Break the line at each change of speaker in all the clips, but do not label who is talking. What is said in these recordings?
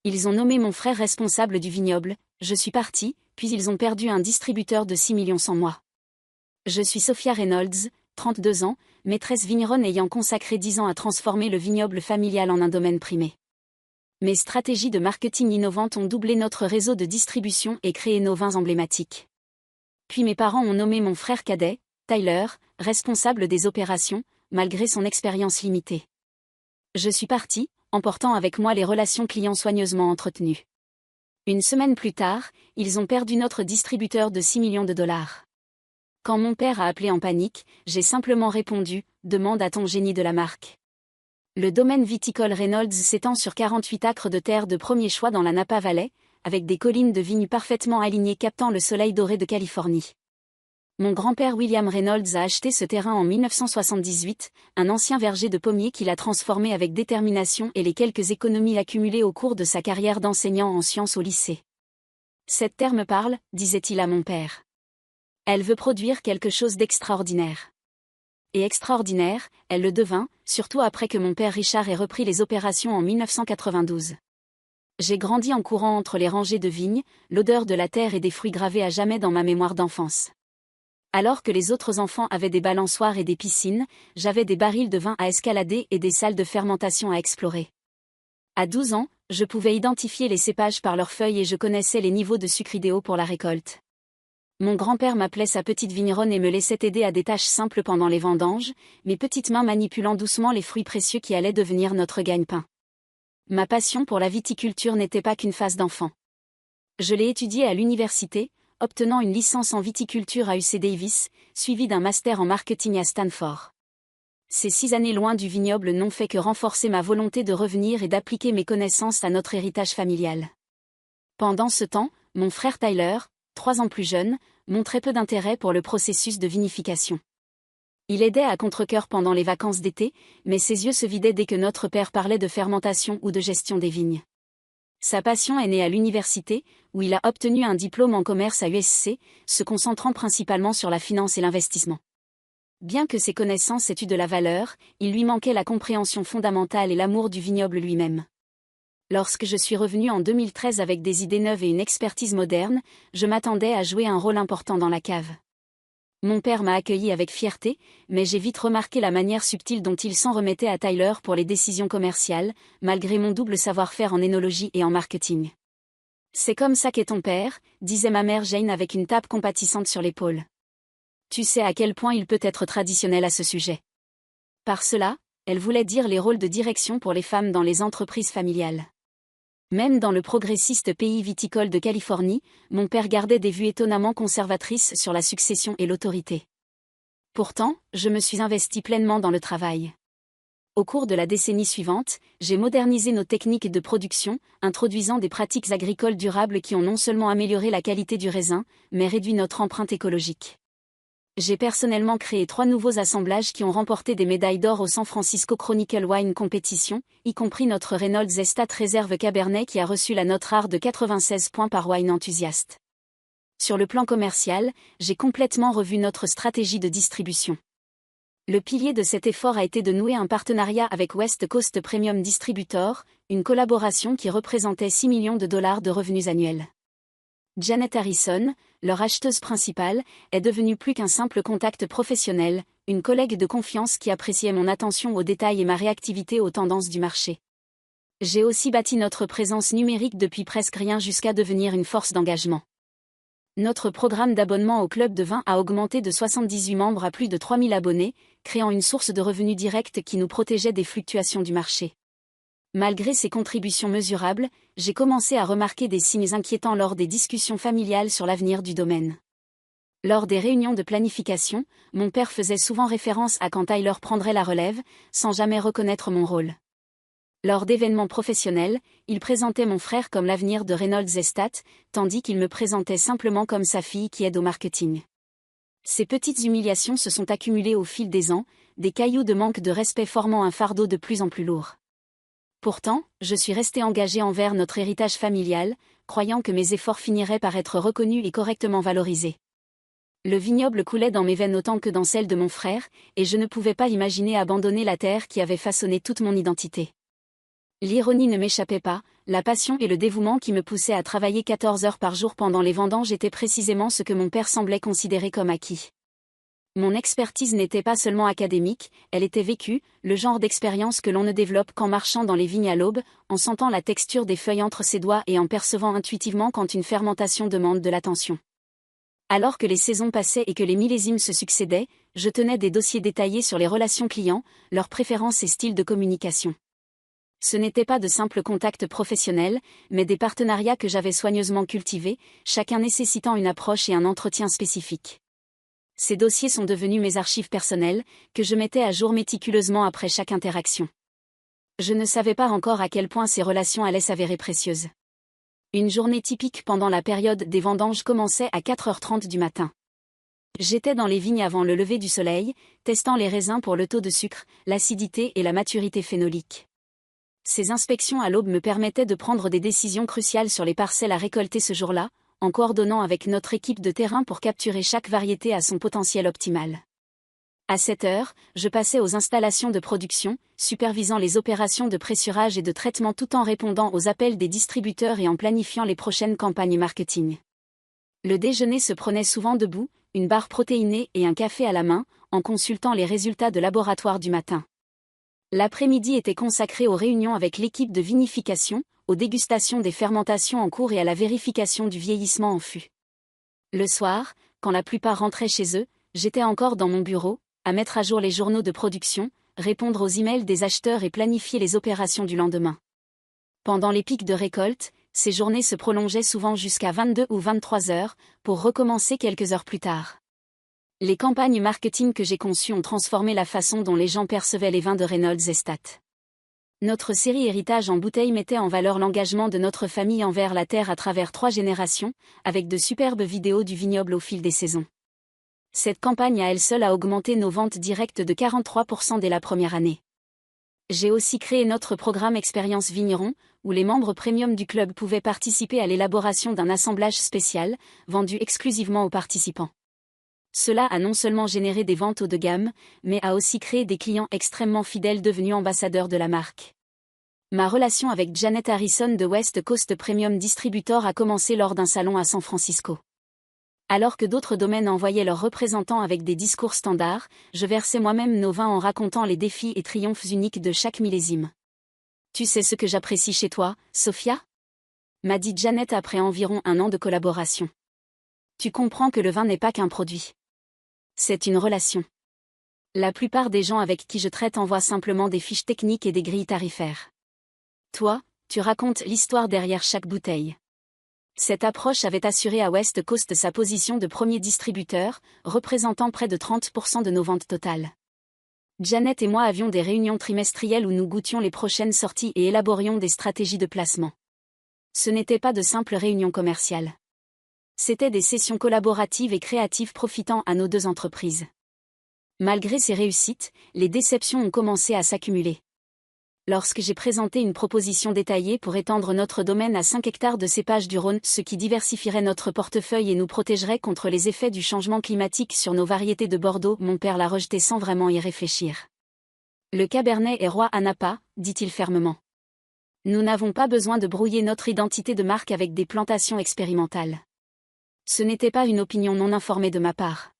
Ils ont nommé mon frère responsable du vignoble, je suis partie, puis ils ont perdu un distributeur de 6 millions sans moi. Je suis Sophia Reynolds, 32 ans, maîtresse vigneronne ayant consacré 10 ans à transformer le vignoble familial en un domaine primé. Mes stratégies de marketing innovantes ont doublé notre réseau de distribution et créé nos vins emblématiques. Puis mes parents ont nommé mon frère cadet, Tyler, responsable des opérations, malgré son expérience limitée. Je suis partie, emportant avec moi les relations clients soigneusement entretenues. Une semaine plus tard, ils ont perdu notre distributeur de 6 millions de dollars. Quand mon père a appelé en panique, j'ai simplement répondu « Demande à ton génie de la marque ». Le domaine viticole Reynolds s'étend sur 48 acres de terre de premier choix dans la Napa Valley, avec des collines de vignes parfaitement alignées captant le soleil doré de Californie. Mon grand-père William Reynolds a acheté ce terrain en 1978, un ancien verger de pommiers qu'il a transformé avec détermination et les quelques économies accumulées au cours de sa carrière d'enseignant en sciences au lycée. Cette terre me parle, disait-il à mon père. Elle veut produire quelque chose d'extraordinaire. Et extraordinaire, elle le devint, surtout après que mon père Richard ait repris les opérations en 1992. J'ai grandi en courant entre les rangées de vignes, l'odeur de la terre et des fruits gravés à jamais dans ma mémoire d'enfance. Alors que les autres enfants avaient des balançoires et des piscines, j'avais des barils de vin à escalader et des salles de fermentation à explorer. À 12 ans, je pouvais identifier les cépages par leurs feuilles et je connaissais les niveaux de sucre idéaux pour la récolte. Mon grand-père m'appelait sa petite vigneronne et me laissait aider à des tâches simples pendant les vendanges, mes petites mains manipulant doucement les fruits précieux qui allaient devenir notre gagne-pain. Ma passion pour la viticulture n'était pas qu'une phase d'enfant. Je l'ai étudiée à l'université, obtenant une licence en viticulture à UC Davis, suivie d'un master en marketing à Stanford. Ces 6 années loin du vignoble n'ont fait que renforcer ma volonté de revenir et d'appliquer mes connaissances à notre héritage familial. Pendant ce temps, mon frère Tyler, 3 ans plus jeune, montrait peu d'intérêt pour le processus de vinification. Il aidait à contre-cœur pendant les vacances d'été, mais ses yeux se vidaient dès que notre père parlait de fermentation ou de gestion des vignes. Sa passion est née à l'université, où il a obtenu un diplôme en commerce à USC, se concentrant principalement sur la finance et l'investissement. Bien que ses connaissances aient eu de la valeur, il lui manquait la compréhension fondamentale et l'amour du vignoble lui-même. Lorsque je suis revenue en 2013 avec des idées neuves et une expertise moderne, je m'attendais à jouer un rôle important dans la cave. Mon père m'a accueilli avec fierté, mais j'ai vite remarqué la manière subtile dont il s'en remettait à Tyler pour les décisions commerciales, malgré mon double savoir-faire en énologie et en marketing. C'est comme ça qu'est ton père, disait ma mère Jane avec une tape compatissante sur l'épaule. Tu sais à quel point il peut être traditionnel à ce sujet. Par cela, elle voulait dire les rôles de direction pour les femmes dans les entreprises familiales. Même dans le progressiste pays viticole de Californie, mon père gardait des vues étonnamment conservatrices sur la succession et l'autorité. Pourtant, je me suis investie pleinement dans le travail. Au cours de la décennie suivante, j'ai modernisé nos techniques de production, introduisant des pratiques agricoles durables qui ont non seulement amélioré la qualité du raisin, mais réduit notre empreinte écologique. J'ai personnellement créé 3 nouveaux assemblages qui ont remporté des médailles d'or au San Francisco Chronicle Wine Competition, y compris notre Reynolds Estate Réserve Cabernet qui a reçu la note rare de 96 points par Wine Enthusiast. Sur le plan commercial, j'ai complètement revu notre stratégie de distribution. Le pilier de cet effort a été de nouer un partenariat avec West Coast Premium Distributor, une collaboration qui représentait 6 millions de dollars de revenus annuels. Janet Harrison, leur acheteuse principale, est devenue plus qu'un simple contact professionnel, une collègue de confiance qui appréciait mon attention aux détails et ma réactivité aux tendances du marché. J'ai aussi bâti notre présence numérique depuis presque rien jusqu'à devenir une force d'engagement. Notre programme d'abonnement au club de vin a augmenté de 78 membres à plus de 3000 abonnés, créant une source de revenus directs qui nous protégeait des fluctuations du marché. Malgré ces contributions mesurables, j'ai commencé à remarquer des signes inquiétants lors des discussions familiales sur l'avenir du domaine. Lors des réunions de planification, mon père faisait souvent référence à quand Tyler prendrait la relève, sans jamais reconnaître mon rôle. Lors d'événements professionnels, il présentait mon frère comme l'avenir de Reynolds Estate, tandis qu'il me présentait simplement comme sa fille qui aide au marketing. Ces petites humiliations se sont accumulées au fil des ans, des cailloux de manque de respect formant un fardeau de plus en plus lourd. Pourtant, je suis restée engagée envers notre héritage familial, croyant que mes efforts finiraient par être reconnus et correctement valorisés. Le vignoble coulait dans mes veines autant que dans celles de mon frère, et je ne pouvais pas imaginer abandonner la terre qui avait façonné toute mon identité. L'ironie ne m'échappait pas, La passion et le dévouement qui me poussaient à travailler 14 heures par jour pendant les vendanges étaient précisément ce que mon père semblait considérer comme acquis. Mon expertise n'était pas seulement académique, elle était vécue, le genre d'expérience que l'on ne développe qu'en marchant dans les vignes à l'aube, en sentant la texture des feuilles entre ses doigts et en percevant intuitivement quand une fermentation demande de l'attention. Alors que les saisons passaient et que les millésimes se succédaient, je tenais des dossiers détaillés sur les relations clients, leurs préférences et styles de communication. Ce n'étaient pas de simples contacts professionnels, mais des partenariats que j'avais soigneusement cultivés, chacun nécessitant une approche et un entretien spécifiques. Ces dossiers sont devenus mes archives personnelles, que je mettais à jour méticuleusement après chaque interaction. Je ne savais pas encore à quel point ces relations allaient s'avérer précieuses. Une journée typique pendant la période des vendanges commençait à 4h30 du matin. J'étais dans les vignes avant le lever du soleil, testant les raisins pour le taux de sucre, l'acidité et la maturité phénolique. Ces inspections à l'aube me permettaient de prendre des décisions cruciales sur les parcelles à récolter ce jour-là, en coordonnant avec notre équipe de terrain pour capturer chaque variété à son potentiel optimal. À 7 heures, je passais aux installations de production, supervisant les opérations de pressurage et de traitement tout en répondant aux appels des distributeurs et en planifiant les prochaines campagnes marketing. Le déjeuner se prenait souvent debout, une barre protéinée et un café à la main, en consultant les résultats de laboratoire du matin. L'après-midi était consacré aux réunions avec l'équipe de vinification, aux dégustations des fermentations en cours et à la vérification du vieillissement en fût. Le soir, quand la plupart rentraient chez eux, j'étais encore dans mon bureau, à mettre à jour les journaux de production, répondre aux emails des acheteurs et planifier les opérations du lendemain. Pendant les pics de récolte, ces journées se prolongeaient souvent jusqu'à 22 ou 23 heures, pour recommencer quelques heures plus tard. Les campagnes marketing que j'ai conçues ont transformé la façon dont les gens percevaient les vins de Reynolds Estate. Notre série Héritage en bouteille mettait en valeur l'engagement de notre famille envers la terre à travers 3 générations, avec de superbes vidéos du vignoble au fil des saisons. Cette campagne à elle seule a augmenté nos ventes directes de 43% dès la première année. J'ai aussi créé notre programme Expérience Vigneron, où les membres premium du club pouvaient participer à l'élaboration d'un assemblage spécial, vendu exclusivement aux participants. Cela a non seulement généré des ventes haut de gamme, mais a aussi créé des clients extrêmement fidèles devenus ambassadeurs de la marque. Ma relation avec Janet Harrison de West Coast Premium Distributor a commencé lors d'un salon à San Francisco. Alors que d'autres domaines envoyaient leurs représentants avec des discours standards, je versais moi-même nos vins en racontant les défis et triomphes uniques de chaque millésime. « Tu sais ce que j'apprécie chez toi, Sophia ?» m'a dit Janet après environ 1 an de collaboration. « Tu comprends que le vin n'est pas qu'un produit. C'est une relation. La plupart des gens avec qui je traite envoient simplement des fiches techniques et des grilles tarifaires. Toi, tu racontes l'histoire derrière chaque bouteille. » Cette approche avait assuré à West Coast sa position de premier distributeur, représentant près de 30% de nos ventes totales. Janet et moi avions des réunions trimestrielles où nous goûtions les prochaines sorties et élaborions des stratégies de placement. Ce n'étaient pas de simples réunions commerciales. C'étaient des sessions collaboratives et créatives profitant à nos 2 entreprises. Malgré ces réussites, les déceptions ont commencé à s'accumuler. Lorsque j'ai présenté une proposition détaillée pour étendre notre domaine à 5 hectares de cépages du Rhône, ce qui diversifierait notre portefeuille et nous protégerait contre les effets du changement climatique sur nos variétés de Bordeaux, mon père l'a rejeté sans vraiment y réfléchir. Le Cabernet est roi à Napa, dit-il fermement. Nous n'avons pas besoin de brouiller notre identité de marque avec des plantations expérimentales. Ce n'était pas une opinion non informée de ma part.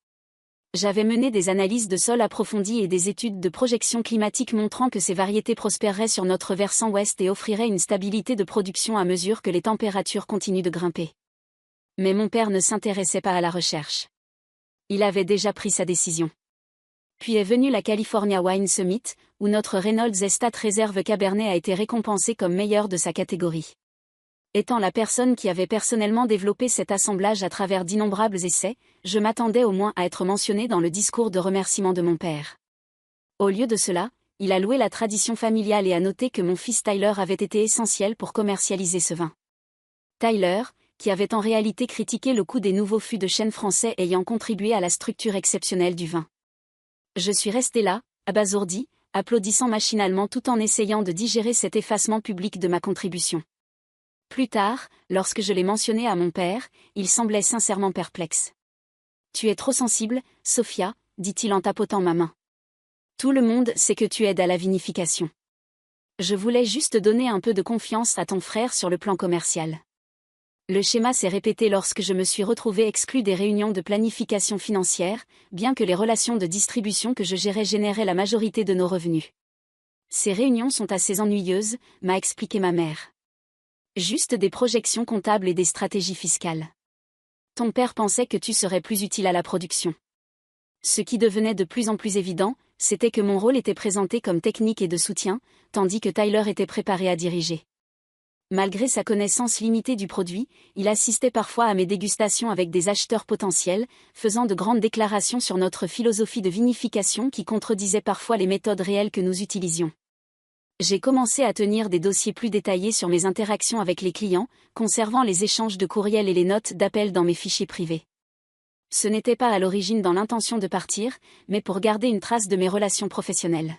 J'avais mené des analyses de sol approfondies et des études de projection climatique montrant que ces variétés prospéreraient sur notre versant ouest et offriraient une stabilité de production à mesure que les températures continuent de grimper. Mais mon père ne s'intéressait pas à la recherche. Il avait déjà pris sa décision. Puis est venue la California Wine Summit, où notre Reynolds Estate Réserve Cabernet a été récompensé comme meilleur de sa catégorie. Étant la personne qui avait personnellement développé cet assemblage à travers d'innombrables essais, je m'attendais au moins à être mentionné dans le discours de remerciement de mon père. Au lieu de cela, il a loué la tradition familiale et a noté que mon fils Tyler avait été essentiel pour commercialiser ce vin. Tyler, qui avait en réalité critiqué le coût des nouveaux fûts de chêne français ayant contribué à la structure exceptionnelle du vin. Je suis resté là, abasourdi, applaudissant machinalement tout en essayant de digérer cet effacement public de ma contribution. Plus tard, lorsque je l'ai mentionné à mon père, il semblait sincèrement perplexe. « Tu es trop sensible, Sophia, dit-il en tapotant ma main. Tout le monde sait que tu aides à la vinification. Je voulais juste donner un peu de confiance à ton frère sur le plan commercial. Le schéma s'est répété lorsque je me suis retrouvée exclue des réunions de planification financière, bien que les relations de distribution que je gérais généraient la majorité de nos revenus. Ces réunions sont assez ennuyeuses, m'a expliqué ma mère. Juste des projections comptables et des stratégies fiscales. Ton père pensait que tu serais plus utile à la production. Ce qui devenait de plus en plus évident, c'était que mon rôle était présenté comme technique et de soutien, tandis que Tyler était préparé à diriger. Malgré sa connaissance limitée du produit, il assistait parfois à mes dégustations avec des acheteurs potentiels, faisant de grandes déclarations sur notre philosophie de vinification qui contredisaient parfois les méthodes réelles que nous utilisions. J'ai commencé à tenir des dossiers plus détaillés sur mes interactions avec les clients, conservant les échanges de courriels et les notes d'appel dans mes fichiers privés. Ce n'était pas à l'origine dans l'intention de partir, mais pour garder une trace de mes relations professionnelles.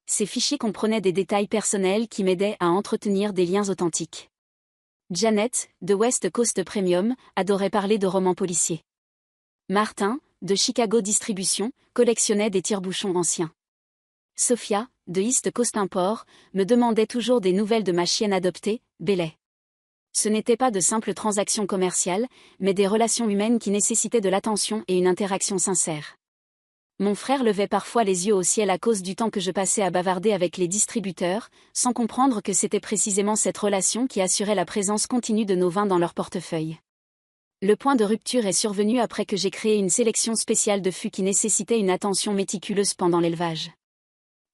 Ces fichiers comprenaient des détails personnels qui m'aidaient à entretenir des liens authentiques. Janet, de West Coast Premium, adorait parler de romans policiers. Martin, de Chicago Distribution, collectionnait des tire-bouchons anciens. Sophia, de East Coast Import, me demandait toujours des nouvelles de ma chienne adoptée, Bailey. Ce n'étaient pas de simples transactions commerciales, mais des relations humaines qui nécessitaient de l'attention et une interaction sincère. Mon frère levait parfois les yeux au ciel à cause du temps que je passais à bavarder avec les distributeurs, sans comprendre que c'était précisément cette relation qui assurait la présence continue de nos vins dans leur portefeuille. Le point de rupture est survenu après que j'ai créé une sélection spéciale de fûts qui nécessitait une attention méticuleuse pendant l'élevage.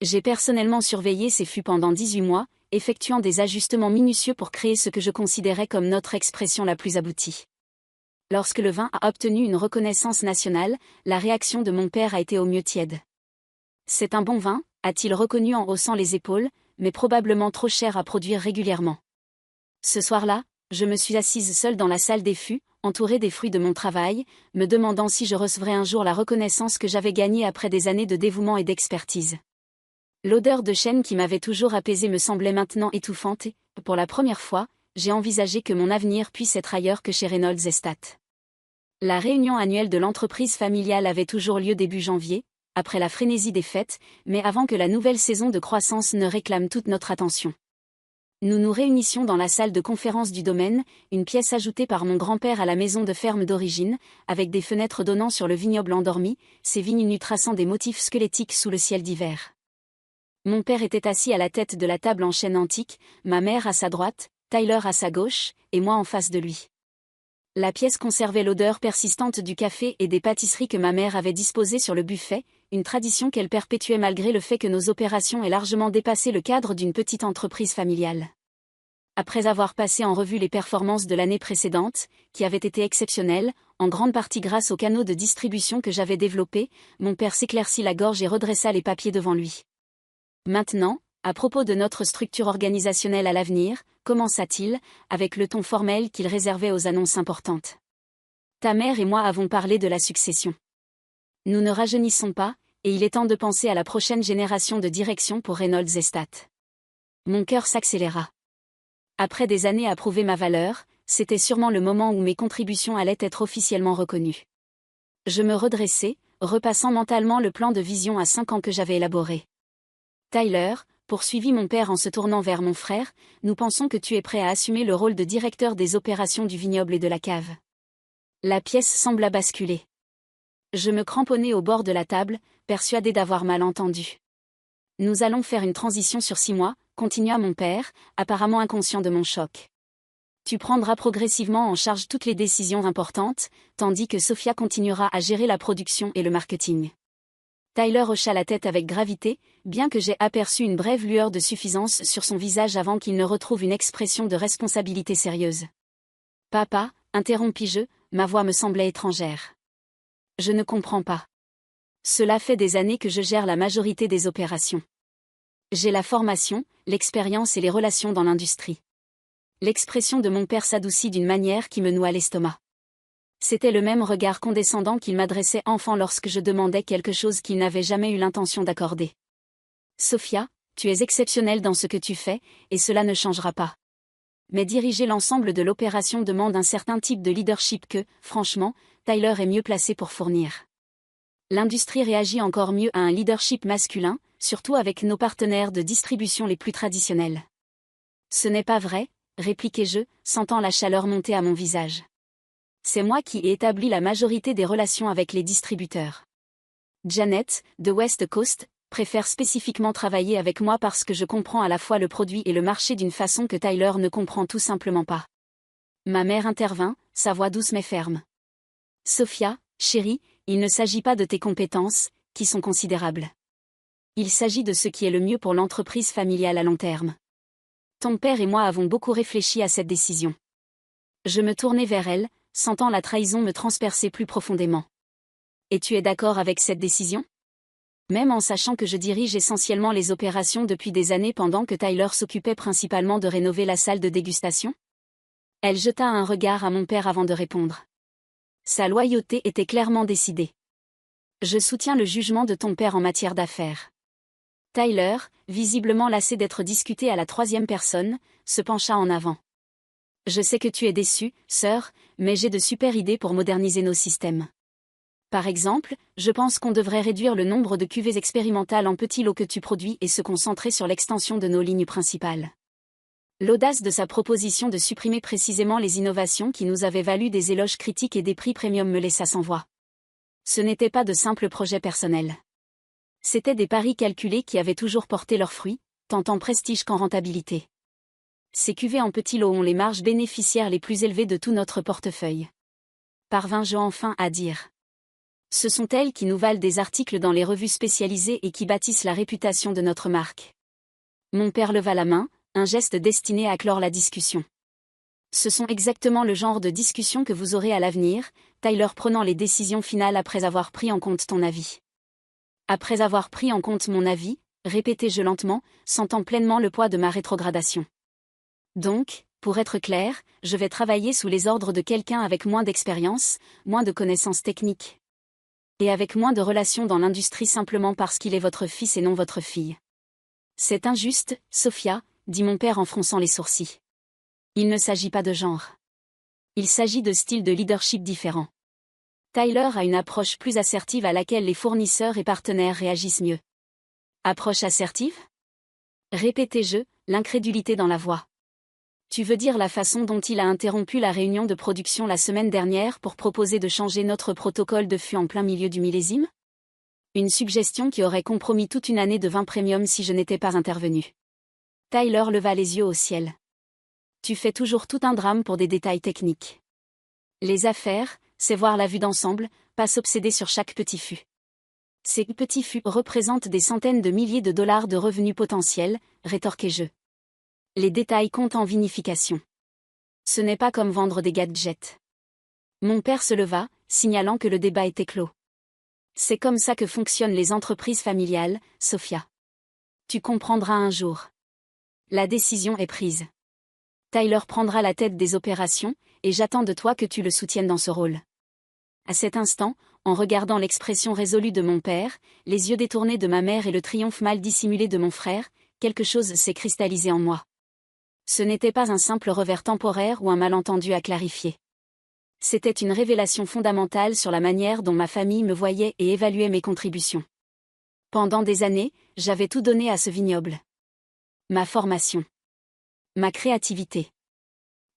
J'ai personnellement surveillé ces fûts pendant 18 mois, effectuant des ajustements minutieux pour créer ce que je considérais comme notre expression la plus aboutie. Lorsque le vin a obtenu une reconnaissance nationale, la réaction de mon père a été au mieux tiède. C'est un bon vin, a-t-il reconnu en haussant les épaules, mais probablement trop cher à produire régulièrement. Ce soir-là, je me suis assise seule dans la salle des fûts, entourée des fruits de mon travail, me demandant si je recevrais un jour la reconnaissance que j'avais gagnée après des années de dévouement et d'expertise. L'odeur de chêne qui m'avait toujours apaisée me semblait maintenant étouffante et, pour la première fois, j'ai envisagé que mon avenir puisse être ailleurs que chez Reynolds Estate. La réunion annuelle de l'entreprise familiale avait toujours lieu début janvier, après la frénésie des fêtes, mais avant que la nouvelle saison de croissance ne réclame toute notre attention. Nous nous réunissions dans la salle de conférence du domaine, une pièce ajoutée par mon grand-père à la maison de ferme d'origine, avec des fenêtres donnant sur le vignoble endormi, ses vignes nues traçant des motifs squelettiques sous le ciel d'hiver. Mon père était assis à la tête de la table en chêne antique, ma mère à sa droite, Tyler à sa gauche, et moi en face de lui. La pièce conservait l'odeur persistante du café et des pâtisseries que ma mère avait disposées sur le buffet, une tradition qu'elle perpétuait malgré le fait que nos opérations aient largement dépassé le cadre d'une petite entreprise familiale. Après avoir passé en revue les performances de l'année précédente, qui avaient été exceptionnelles, en grande partie grâce aux canaux de distribution que j'avais développés, mon père s'éclaircit la gorge et redressa les papiers devant lui. Maintenant, à propos de notre structure organisationnelle à l'avenir, commença-t-il, avec le ton formel qu'il réservait aux annonces importantes. Ta mère et moi avons parlé de la succession. Nous ne rajeunissons pas, et il est temps de penser à la prochaine génération de direction pour Reynolds Estate. Mon cœur s'accéléra. Après des années à prouver ma valeur, c'était sûrement le moment où mes contributions allaient être officiellement reconnues. Je me redressai, repassant mentalement le plan de vision à 5 ans que j'avais élaboré. Tyler, poursuivit mon père en se tournant vers mon frère, nous pensons que tu es prêt à assumer le rôle de directeur des opérations du vignoble et de la cave. La pièce sembla basculer. Je me cramponnai au bord de la table, persuadé d'avoir mal entendu. Nous allons faire une transition sur 6 mois, continua mon père, apparemment inconscient de mon choc. Tu prendras progressivement en charge toutes les décisions importantes, tandis que Sophia continuera à gérer la production et le marketing. Tyler hocha la tête avec gravité, bien que j'aie aperçu une brève lueur de suffisance sur son visage avant qu'il ne retrouve une expression de responsabilité sérieuse. Papa, interrompis-je, ma voix me semblait étrangère. Je ne comprends pas. Cela fait des années que je gère la majorité des opérations. J'ai la formation, l'expérience et les relations dans l'industrie. L'expression de mon père s'adoucit d'une manière qui me noua l'estomac. C'était le même regard condescendant qu'il m'adressait enfant lorsque je demandais quelque chose qu'il n'avait jamais eu l'intention d'accorder. Sophia, tu es exceptionnelle dans ce que tu fais, et cela ne changera pas. Mais diriger l'ensemble de l'opération demande un certain type de leadership que, franchement, Tyler est mieux placé pour fournir. L'industrie réagit encore mieux à un leadership masculin, surtout avec nos partenaires de distribution les plus traditionnels. Ce n'est pas vrai, répliquai-je, sentant la chaleur monter à mon visage. C'est moi qui ai établi la majorité des relations avec les distributeurs. Janet, de West Coast, préfère spécifiquement travailler avec moi parce que je comprends à la fois le produit et le marché d'une façon que Tyler ne comprend tout simplement pas. Ma mère intervint, sa voix douce mais ferme. Sophia, chérie, il ne s'agit pas de tes compétences, qui sont considérables. Il s'agit de ce qui est le mieux pour l'entreprise familiale à long terme. Ton père et moi avons beaucoup réfléchi à cette décision. Je me tournai vers elle, sentant la trahison me transpercer plus profondément. Et tu es d'accord avec cette décision ? Même en sachant que je dirige essentiellement les opérations depuis des années pendant que Tyler s'occupait principalement de rénover la salle de dégustation ? Elle jeta un regard à mon père avant de répondre. Sa loyauté était clairement décidée. Je soutiens le jugement de ton père en matière d'affaires. Tyler, visiblement lassé d'être discuté à la troisième personne, se pencha en avant. Je sais que tu es déçue, sœur, mais j'ai de super idées pour moderniser nos systèmes. Par exemple, je pense qu'on devrait réduire le nombre de cuvées expérimentales en petits lots que tu produis et se concentrer sur l'extension de nos lignes principales. L'audace de sa proposition de supprimer précisément les innovations qui nous avaient valu des éloges critiques et des prix premium me laissa sans voix. Ce n'étaient pas de simples projets personnels. C'étaient des paris calculés qui avaient toujours porté leurs fruits, tant en prestige qu'en rentabilité. Ces cuvées en petits lots ont les marges bénéficiaires les plus élevées de tout notre portefeuille. Parvins-je enfin à dire. Ce sont elles qui nous valent des articles dans les revues spécialisées et qui bâtissent la réputation de notre marque. Mon père leva la main, un geste destiné à clore la discussion. Ce sont exactement le genre de discussion que vous aurez à l'avenir, Tyler prenant les décisions finales après avoir pris en compte ton avis. Après avoir pris en compte mon avis, répétai-je lentement, sentant pleinement le poids de ma rétrogradation. Donc, pour être clair, je vais travailler sous les ordres de quelqu'un avec moins d'expérience, moins de connaissances techniques. Et avec moins de relations dans l'industrie simplement parce qu'il est votre fils et non votre fille. C'est injuste, Sophia, dit mon père en fronçant les sourcils. Il ne s'agit pas de genre. Il s'agit de styles de leadership différents. Tyler a une approche plus assertive à laquelle les fournisseurs et partenaires réagissent mieux. Approche assertive ? Répétai-je, l'incrédulité dans la voix. Tu veux dire la façon dont il a interrompu la réunion de production la semaine dernière pour proposer de changer notre protocole de fût en plein milieu du millésime ? Une suggestion qui aurait compromis toute une année de vin premium si je n'étais pas intervenu. Tyler leva les yeux au ciel. Tu fais toujours tout un drame pour des détails techniques. Les affaires, c'est voir la vue d'ensemble, pas s'obséder sur chaque petit fût. Ces petits fûts représentent des centaines de milliers de dollars de revenus potentiels, rétorquai-je. Les détails comptent en vinification. Ce n'est pas comme vendre des gadgets. Mon père se leva, signalant que le débat était clos. C'est comme ça que fonctionnent les entreprises familiales, Sophia. Tu comprendras un jour. La décision est prise. Tyler prendra la tête des opérations, et j'attends de toi que tu le soutiennes dans ce rôle. À cet instant, en regardant l'expression résolue de mon père, les yeux détournés de ma mère et le triomphe mal dissimulé de mon frère, quelque chose s'est cristallisé en moi. Ce n'était pas un simple revers temporaire ou un malentendu à clarifier. C'était une révélation fondamentale sur la manière dont ma famille me voyait et évaluait mes contributions. Pendant des années, j'avais tout donné à ce vignoble. Ma formation. Ma créativité.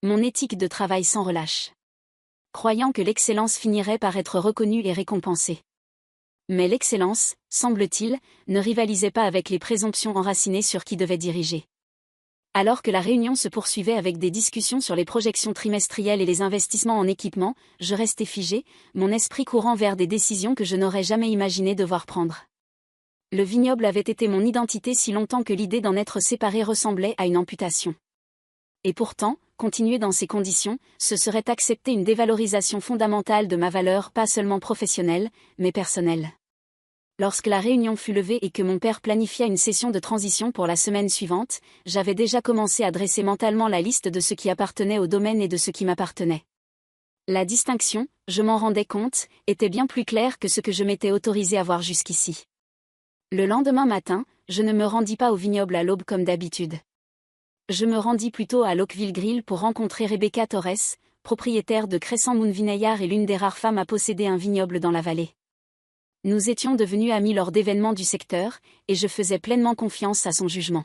Mon éthique de travail sans relâche. Croyant que l'excellence finirait par être reconnue et récompensée. Mais l'excellence, semble-t-il, ne rivalisait pas avec les présomptions enracinées sur qui devait diriger. Alors que la réunion se poursuivait avec des discussions sur les projections trimestrielles et les investissements en équipement, je restais figé, mon esprit courant vers des décisions que je n'aurais jamais imaginé devoir prendre. Le vignoble avait été mon identité si longtemps que l'idée d'en être séparé ressemblait à une amputation. Et pourtant, continuer dans ces conditions, ce serait accepter une dévalorisation fondamentale de ma valeur pas seulement professionnelle, mais personnelle. Lorsque la réunion fut levée et que mon père planifia une session de transition pour la semaine suivante, j'avais déjà commencé à dresser mentalement la liste de ce qui appartenait au domaine et de ce qui m'appartenait. La distinction, je m'en rendais compte, était bien plus claire que ce que je m'étais autorisé à voir jusqu'ici. Le lendemain matin, je ne me rendis pas au vignoble à l'aube comme d'habitude. Je me rendis plutôt à l'Oakville Grill pour rencontrer Rebecca Torres, propriétaire de Crescent Moon Vineyard et l'une des rares femmes à posséder un vignoble dans la vallée. Nous étions devenus amis lors d'événements du secteur, et je faisais pleinement confiance à son jugement.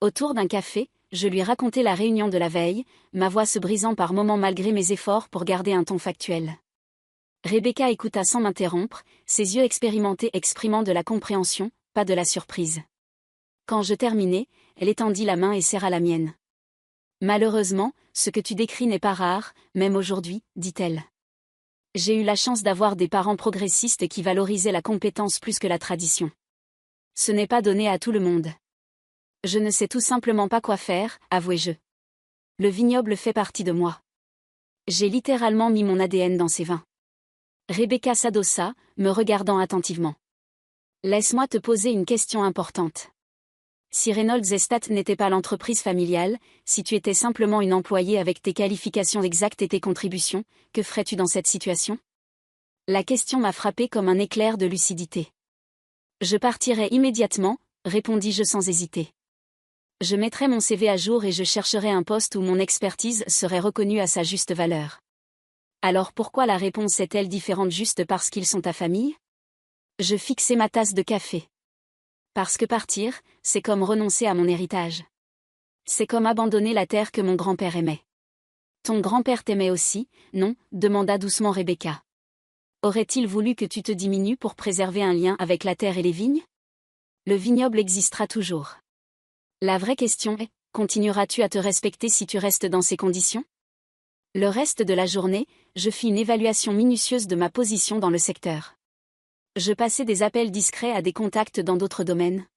Autour d'un café, je lui racontais la réunion de la veille, ma voix se brisant par moments malgré mes efforts pour garder un ton factuel. Rebecca écouta sans m'interrompre, ses yeux expérimentés exprimant de la compréhension, pas de la surprise. Quand je terminai, elle étendit la main et serra la mienne. Malheureusement, ce que tu décris n'est pas rare, même aujourd'hui, dit-elle. J'ai eu la chance d'avoir des parents progressistes qui valorisaient la compétence plus que la tradition. Ce n'est pas donné à tout le monde. Je ne sais tout simplement pas quoi faire, avouai-je. Le vignoble fait partie de moi. J'ai littéralement mis mon ADN dans ces vins. Rebecca s'adossa, me regardant attentivement. Laisse-moi te poser une question importante. Si Reynolds Estate n'était pas l'entreprise familiale, si tu étais simplement une employée avec tes qualifications exactes et tes contributions, que ferais-tu dans cette situation? La question m'a frappé comme un éclair de lucidité. Je partirais immédiatement, répondis-je sans hésiter. Je mettrais mon CV à jour et je chercherais un poste où mon expertise serait reconnue à sa juste valeur. Alors pourquoi la réponse est-elle différente juste parce qu'ils sont ta famille? Je fixai ma tasse de café. Parce que partir, c'est comme renoncer à mon héritage. C'est comme abandonner la terre que mon grand-père aimait. Ton grand-père t'aimait aussi, non? Demanda doucement Rebecca. Aurait-il voulu que tu te diminues pour préserver un lien avec la terre et les vignes? Le vignoble existera toujours. La vraie question est, continueras-tu à te respecter si tu restes dans ces conditions? Le reste de la journée, je fis une évaluation minutieuse de ma position dans le secteur. Je passais des appels discrets à des contacts dans d'autres domaines.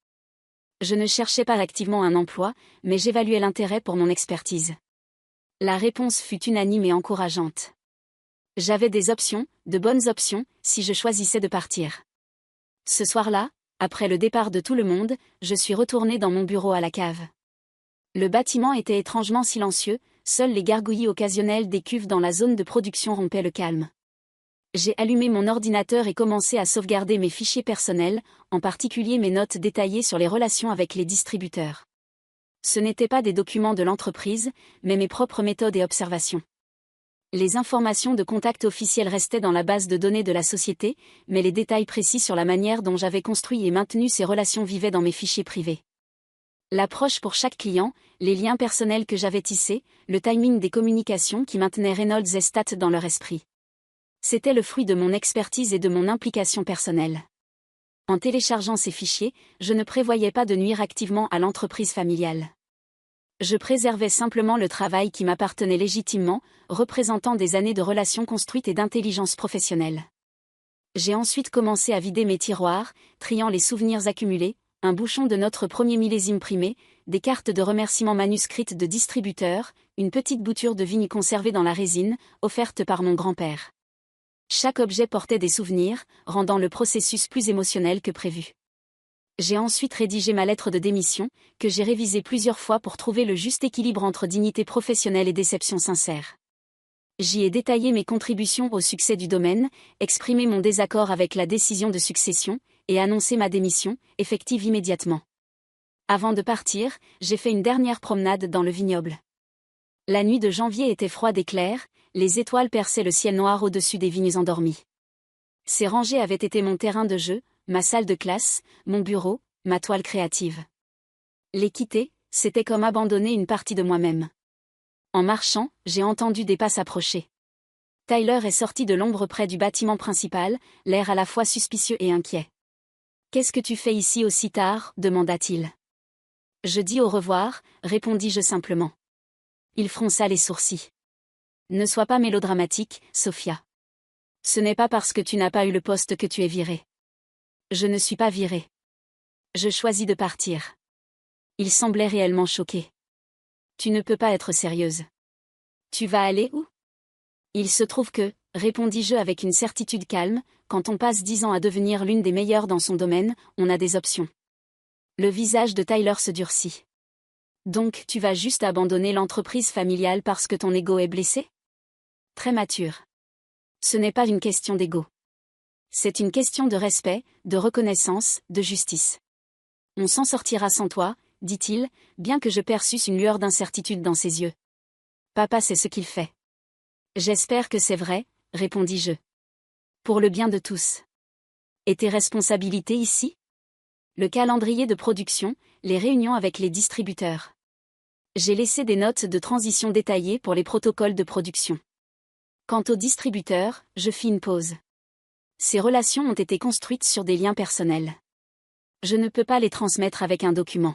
Je ne cherchais pas activement un emploi, mais j'évaluais l'intérêt pour mon expertise. La réponse fut unanime et encourageante. J'avais des options, de bonnes options, si je choisissais de partir. Ce soir-là, après le départ de tout le monde, je suis retournée dans mon bureau à la cave. Le bâtiment était étrangement silencieux, seuls les gargouillis occasionnels des cuves dans la zone de production rompaient le calme. J'ai allumé mon ordinateur et commencé à sauvegarder mes fichiers personnels, en particulier mes notes détaillées sur les relations avec les distributeurs. Ce n'étaient pas des documents de l'entreprise, mais mes propres méthodes et observations. Les informations de contact officielles restaient dans la base de données de la société, mais les détails précis sur la manière dont j'avais construit et maintenu ces relations vivaient dans mes fichiers privés. L'approche pour chaque client, les liens personnels que j'avais tissés, le timing des communications qui maintenaient Reynolds Estate dans leur esprit. C'était le fruit de mon expertise et de mon implication personnelle. En téléchargeant ces fichiers, je ne prévoyais pas de nuire activement à l'entreprise familiale. Je préservais simplement le travail qui m'appartenait légitimement, représentant des années de relations construites et d'intelligence professionnelle. J'ai ensuite commencé à vider mes tiroirs, triant les souvenirs accumulés, un bouchon de notre premier millésime primé, des cartes de remerciements manuscrites de distributeurs, une petite bouture de vigne conservée dans la résine, offerte par mon grand-père. Chaque objet portait des souvenirs, rendant le processus plus émotionnel que prévu. J'ai ensuite rédigé ma lettre de démission, que j'ai révisée plusieurs fois pour trouver le juste équilibre entre dignité professionnelle et déception sincère. J'y ai détaillé mes contributions au succès du domaine, exprimé mon désaccord avec la décision de succession, et annoncé ma démission, effective immédiatement. Avant de partir, j'ai fait une dernière promenade dans le vignoble. La nuit de janvier était froide et claire, les étoiles perçaient le ciel noir au-dessus des vignes endormies. Ces rangées avaient été mon terrain de jeu, ma salle de classe, mon bureau, ma toile créative. Les quitter, c'était comme abandonner une partie de moi-même. En marchant, j'ai entendu des pas s'approcher. Tyler est sorti de l'ombre près du bâtiment principal, l'air à la fois suspicieux et inquiet. « Qu'est-ce que tu fais ici aussi tard ?» demanda-t-il. « Je dis au revoir », répondis-je simplement. Il fronça les sourcils. « Ne sois pas mélodramatique, Sophia. Ce n'est pas parce que tu n'as pas eu le poste que tu es virée. Je ne suis pas virée. Je choisis de partir. » Il semblait réellement choqué. « Tu ne peux pas être sérieuse. Tu vas aller où? » Il se trouve que, répondis-je avec une certitude calme, quand on passe 10 ans à devenir l'une des meilleures dans son domaine, on a des options. Le visage de Tyler se durcit. Donc tu vas juste abandonner l'entreprise familiale parce que ton ego est blessé? Très mature. Ce n'est pas une question d'ego. C'est une question de respect, de reconnaissance, de justice. On s'en sortira sans toi, dit-il, bien que je perçusse une lueur d'incertitude dans ses yeux. Papa sait ce qu'il fait. J'espère que c'est vrai, répondis-je. Pour le bien de tous. Et tes responsabilités ici? Le calendrier de production, les réunions avec les distributeurs. J'ai laissé des notes de transition détaillées pour les protocoles de production. Quant aux distributeurs, je fis une pause. Ces relations ont été construites sur des liens personnels. Je ne peux pas les transmettre avec un document.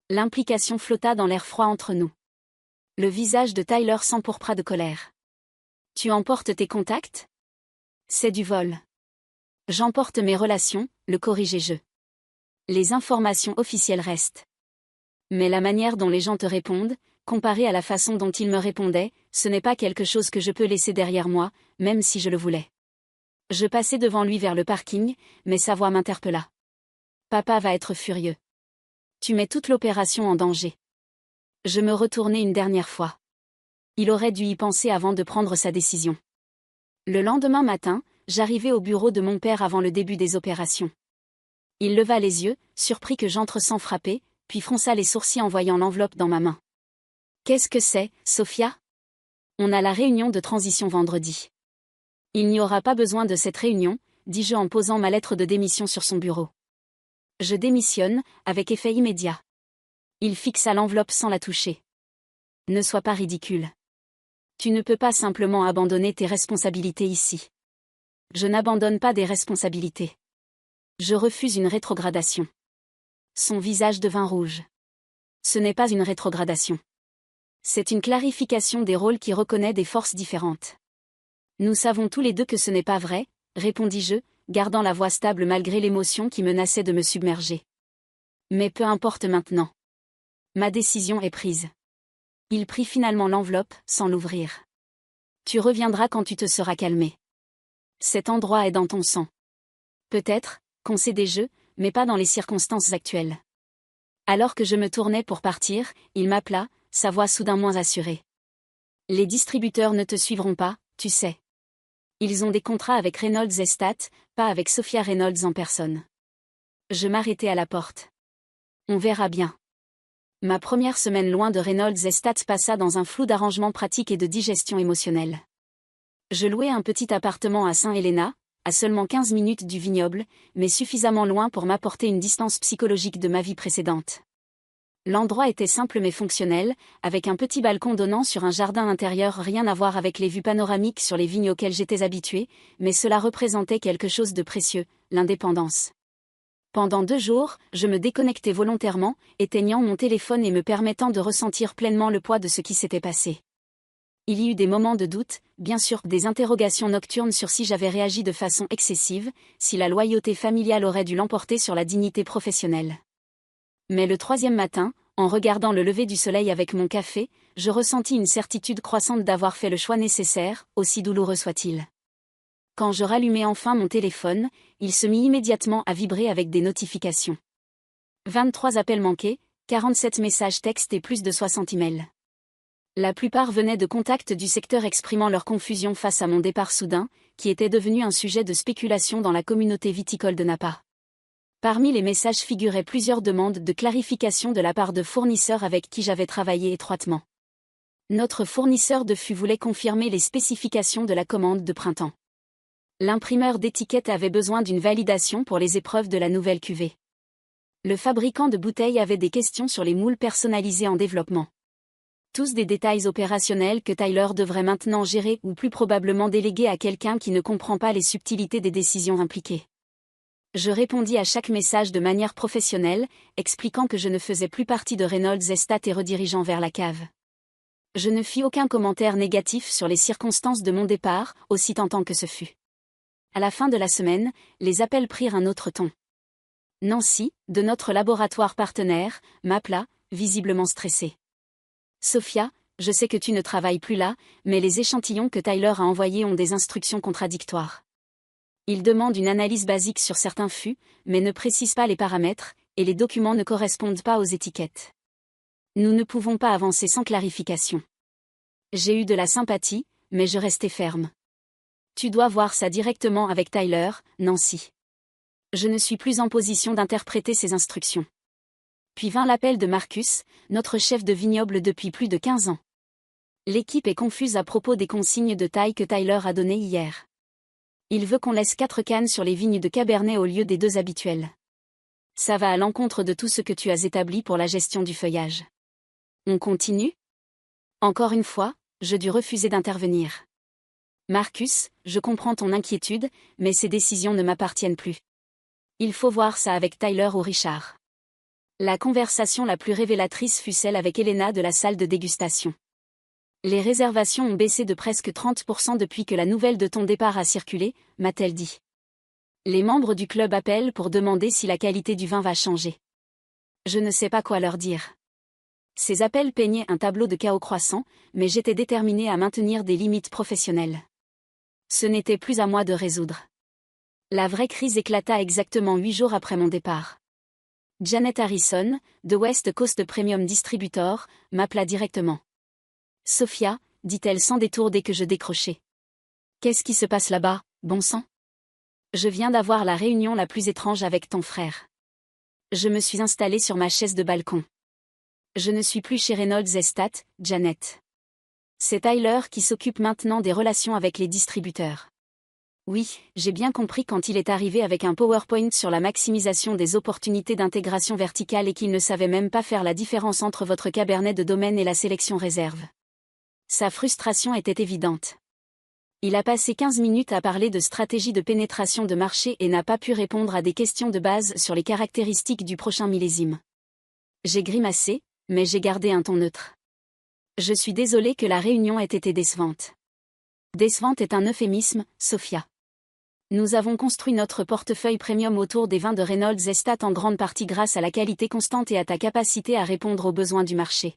L'implication flotta dans l'air froid entre nous. Le visage de Tyler s'empourpra de colère. Tu emportes tes contacts? C'est du vol. J'emporte mes relations, le corrigeai-je. Les informations officielles restent. Mais la manière dont les gens te répondent, comparée à la façon dont ils me répondaient, ce n'est pas quelque chose que je peux laisser derrière moi, même si je le voulais. Je passai devant lui vers le parking, mais sa voix m'interpella. Papa va être furieux. Tu mets toute l'opération en danger. Je me retournai une dernière fois. Il aurait dû y penser avant de prendre sa décision. Le lendemain matin, j'arrivai au bureau de mon père avant le début des opérations. Il leva les yeux, surpris que j'entre sans frapper, puis fronça les sourcils en voyant l'enveloppe dans ma main. Qu'est-ce que c'est, Sophia? On a la réunion de transition vendredi. Il n'y aura pas besoin de cette réunion, dis-je en posant ma lettre de démission sur son bureau. Je démissionne, avec effet immédiat. Il fixa l'enveloppe sans la toucher. Ne sois pas ridicule. Tu ne peux pas simplement abandonner tes responsabilités ici. Je n'abandonne pas des responsabilités. Je refuse une rétrogradation. Son visage devint rouge. Ce n'est pas une rétrogradation. C'est une clarification des rôles qui reconnaît des forces différentes. Nous savons tous les deux que ce n'est pas vrai, répondis-je, gardant la voix stable malgré l'émotion qui menaçait de me submerger. Mais peu importe maintenant. Ma décision est prise. Il prit finalement l'enveloppe, sans l'ouvrir. Tu reviendras quand tu te seras calmé. Cet endroit est dans ton sang. Peut-être, concédai-je, mais pas dans les circonstances actuelles. Alors que je me tournais pour partir, il m'appela, sa voix soudain moins assurée. Les distributeurs ne te suivront pas, tu sais. Ils ont des contrats avec Reynolds Estate, pas avec Sophia Reynolds en personne. Je m'arrêtai à la porte. On verra bien. Ma première semaine loin de Reynolds Estate passa dans un flou d'arrangements pratiques et de digestion émotionnelle. Je louai un petit appartement à Saint Helena, à seulement 15 minutes du vignoble, mais suffisamment loin pour m'apporter une distance psychologique de ma vie précédente. L'endroit était simple mais fonctionnel, avec un petit balcon donnant sur un jardin intérieur, rien à voir avec les vues panoramiques sur les vignes auxquelles j'étais habitué, mais cela représentait quelque chose de précieux, l'indépendance. Pendant 2 jours, je me déconnectais volontairement, éteignant mon téléphone et me permettant de ressentir pleinement le poids de ce qui s'était passé. Il y eut des moments de doute, bien sûr des interrogations nocturnes sur si j'avais réagi de façon excessive, si la loyauté familiale aurait dû l'emporter sur la dignité professionnelle. Mais le 3e matin, en regardant le lever du soleil avec mon café, je ressentis une certitude croissante d'avoir fait le choix nécessaire, aussi douloureux soit-il. Quand je rallumai enfin mon téléphone, il se mit immédiatement à vibrer avec des notifications. 23 appels manqués, 47 messages textes et plus de 60 emails. La plupart venaient de contacts du secteur exprimant leur confusion face à mon départ soudain, qui était devenu un sujet de spéculation dans la communauté viticole de Napa. Parmi les messages figuraient plusieurs demandes de clarification de la part de fournisseurs avec qui j'avais travaillé étroitement. Notre fournisseur de fûts voulait confirmer les spécifications de la commande de printemps. L'imprimeur d'étiquettes avait besoin d'une validation pour les épreuves de la nouvelle cuvée. Le fabricant de bouteilles avait des questions sur les moules personnalisés en développement. Tous des détails opérationnels que Tyler devrait maintenant gérer ou plus probablement déléguer à quelqu'un qui ne comprend pas les subtilités des décisions impliquées. Je répondis à chaque message de manière professionnelle, expliquant que je ne faisais plus partie de Reynolds Estate et redirigeant vers la cave. Je ne fis aucun commentaire négatif sur les circonstances de mon départ, aussi tentant que ce fut. À la fin de la semaine, les appels prirent un autre ton. Nancy, de notre laboratoire partenaire, m'appela, visiblement stressée. Sophia, je sais que tu ne travailles plus là, mais les échantillons que Tyler a envoyés ont des instructions contradictoires. Il demande une analyse basique sur certains fûts, mais ne précise pas les paramètres, et les documents ne correspondent pas aux étiquettes. Nous ne pouvons pas avancer sans clarification. J'ai eu de la sympathie, mais je restais ferme. Tu dois voir ça directement avec Tyler, Nancy. Je ne suis plus en position d'interpréter ses instructions. Puis vint l'appel de Marcus, notre chef de vignoble depuis plus de 15 ans. L'équipe est confuse à propos des consignes de taille que Tyler a données hier. Il veut qu'on laisse 4 cannes sur les vignes de Cabernet au lieu des 2 habituelles. Ça va à l'encontre de tout ce que tu as établi pour la gestion du feuillage. On continue ? Encore une fois, je dus refuser d'intervenir. Marcus, je comprends ton inquiétude, mais ces décisions ne m'appartiennent plus. Il faut voir ça avec Tyler ou Richard. La conversation la plus révélatrice fut celle avec Elena de la salle de dégustation. Les réservations ont baissé de presque 30% depuis que la nouvelle de ton départ a circulé, m'a-t-elle dit. Les membres du club appellent pour demander si la qualité du vin va changer. Je ne sais pas quoi leur dire. Ces appels peignaient un tableau de chaos croissant, mais j'étais déterminée à maintenir des limites professionnelles. Ce n'était plus à moi de résoudre. La vraie crise éclata exactement 8 jours après mon départ. Janet Harrison, de West Coast Premium Distributor, m'appela directement. « Sophia », dit-elle sans détour dès que je décrochai. « Qu'est-ce qui se passe là-bas, bon sang ? Je viens d'avoir la réunion la plus étrange avec ton frère. » Je me suis installée sur ma chaise de balcon. Je ne suis plus chez Reynolds Estate, Janet. C'est Tyler qui s'occupe maintenant des relations avec les distributeurs. Oui, j'ai bien compris quand il est arrivé avec un PowerPoint sur la maximisation des opportunités d'intégration verticale et qu'il ne savait même pas faire la différence entre votre cabernet de domaine et la sélection réserve. Sa frustration était évidente. Il a passé 15 minutes à parler de stratégie de pénétration de marché et n'a pas pu répondre à des questions de base sur les caractéristiques du prochain millésime. J'ai grimacé, mais j'ai gardé un ton neutre. Je suis désolée que la réunion ait été décevante. Décevante est un euphémisme, Sophia. Nous avons construit notre portefeuille premium autour des vins de Reynolds Estate en grande partie grâce à la qualité constante et à ta capacité à répondre aux besoins du marché.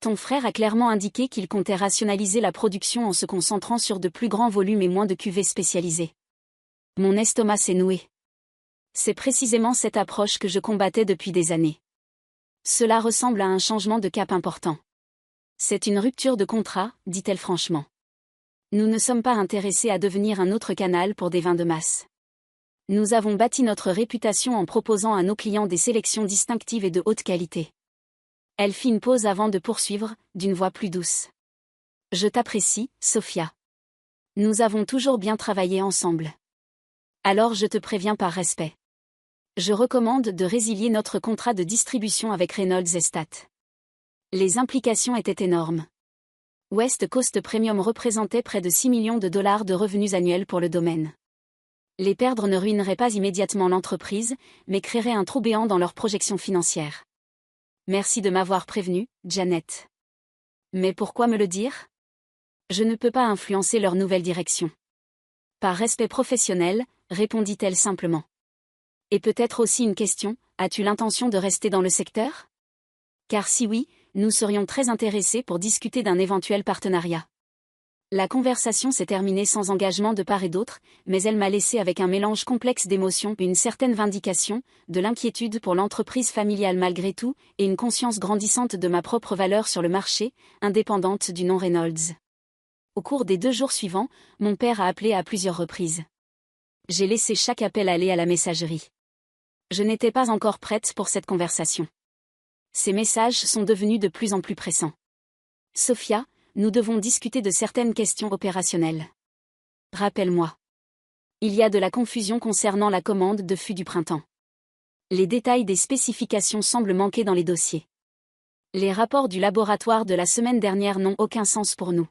Ton frère a clairement indiqué qu'il comptait rationaliser la production en se concentrant sur de plus grands volumes et moins de cuvées spécialisées. Mon estomac s'est noué. C'est précisément cette approche que je combattais depuis des années. Cela ressemble à un changement de cap important. C'est une rupture de contrat, dit-elle franchement. Nous ne sommes pas intéressés à devenir un autre canal pour des vins de masse. Nous avons bâti notre réputation en proposant à nos clients des sélections distinctives et de haute qualité. Elle fit une pause avant de poursuivre, d'une voix plus douce. Je t'apprécie, Sophia. Nous avons toujours bien travaillé ensemble. Alors je te préviens par respect. Je recommande de résilier notre contrat de distribution avec Reynolds Estate. Les implications étaient énormes. West Coast Premium représentait près de 6 millions de dollars de revenus annuels pour le domaine. Les perdre ne ruinerait pas immédiatement l'entreprise, mais créerait un trou béant dans leurs projections financières. Merci de m'avoir prévenu, Janet. Mais pourquoi me le dire ? Je ne peux pas influencer leur nouvelle direction. Par respect professionnel, répondit-elle simplement. Et peut-être aussi une question, as-tu l'intention de rester dans le secteur ? Car si oui, nous serions très intéressés pour discuter d'un éventuel partenariat. La conversation s'est terminée sans engagement de part et d'autre, mais elle m'a laissé avec un mélange complexe d'émotions, une certaine vindication, de l'inquiétude pour l'entreprise familiale malgré tout, et une conscience grandissante de ma propre valeur sur le marché, indépendante du nom Reynolds. Au cours des 2 jours suivants, mon père a appelé à plusieurs reprises. J'ai laissé chaque appel aller à la messagerie. Je n'étais pas encore prête pour cette conversation. Ces messages sont devenus de plus en plus pressants. Sophia, nous devons discuter de certaines questions opérationnelles. Rappelle-moi. Il y a de la confusion concernant la commande de fûts du printemps. Les détails des spécifications semblent manquer dans les dossiers. Les rapports du laboratoire de la semaine dernière n'ont aucun sens pour nous.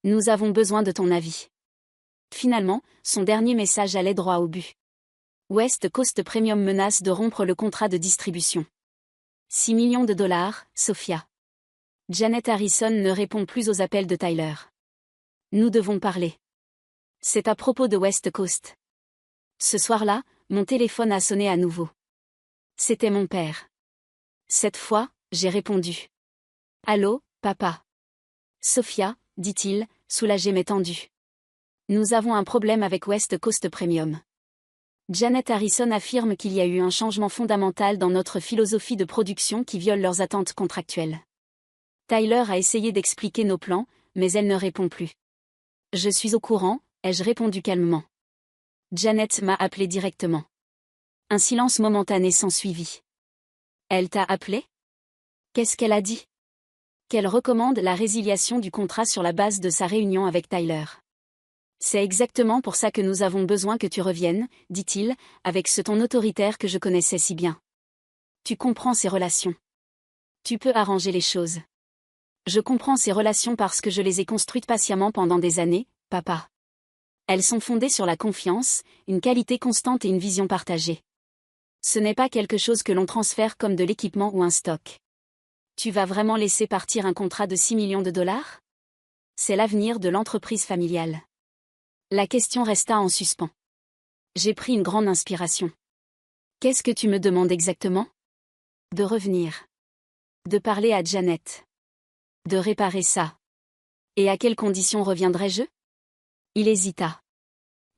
Nous avons besoin de ton avis. Finalement, son dernier message allait droit au but. West Coast Premium menace de rompre le contrat de distribution. 6 millions de dollars, Sophia. Janet Harrison ne répond plus aux appels de Tyler. Nous devons parler. C'est à propos de West Coast. Ce soir-là, mon téléphone a sonné à nouveau. C'était mon père. Cette fois, j'ai répondu. Allô, papa. Sophia, dit-il, soulagé mais tendu. Nous avons un problème avec West Coast Premium. Janet Harrison affirme qu'il y a eu un changement fondamental dans notre philosophie de production qui viole leurs attentes contractuelles. Tyler a essayé d'expliquer nos plans, mais elle ne répond plus. Je suis au courant, ai-je répondu calmement. Janet m'a appelé directement. Un silence momentané s'ensuivit. Elle t'a appelé ? Qu'est-ce qu'elle a dit ? Qu'elle recommande la résiliation du contrat sur la base de sa réunion avec Tyler. C'est exactement pour ça que nous avons besoin que tu reviennes, dit-il, avec ce ton autoritaire que je connaissais si bien. Tu comprends ces relations. Tu peux arranger les choses. Je comprends ces relations parce que je les ai construites patiemment pendant des années, papa. Elles sont fondées sur la confiance, une qualité constante et une vision partagée. Ce n'est pas quelque chose que l'on transfère comme de l'équipement ou un stock. Tu vas vraiment laisser partir un contrat de 6 millions de dollars ? C'est l'avenir de l'entreprise familiale. La question resta en suspens. J'ai pris une grande inspiration. Qu'est-ce que tu me demandes exactement ? De revenir. De parler à Janet. De réparer ça. Et à quelles conditions reviendrai-je ? Il hésita.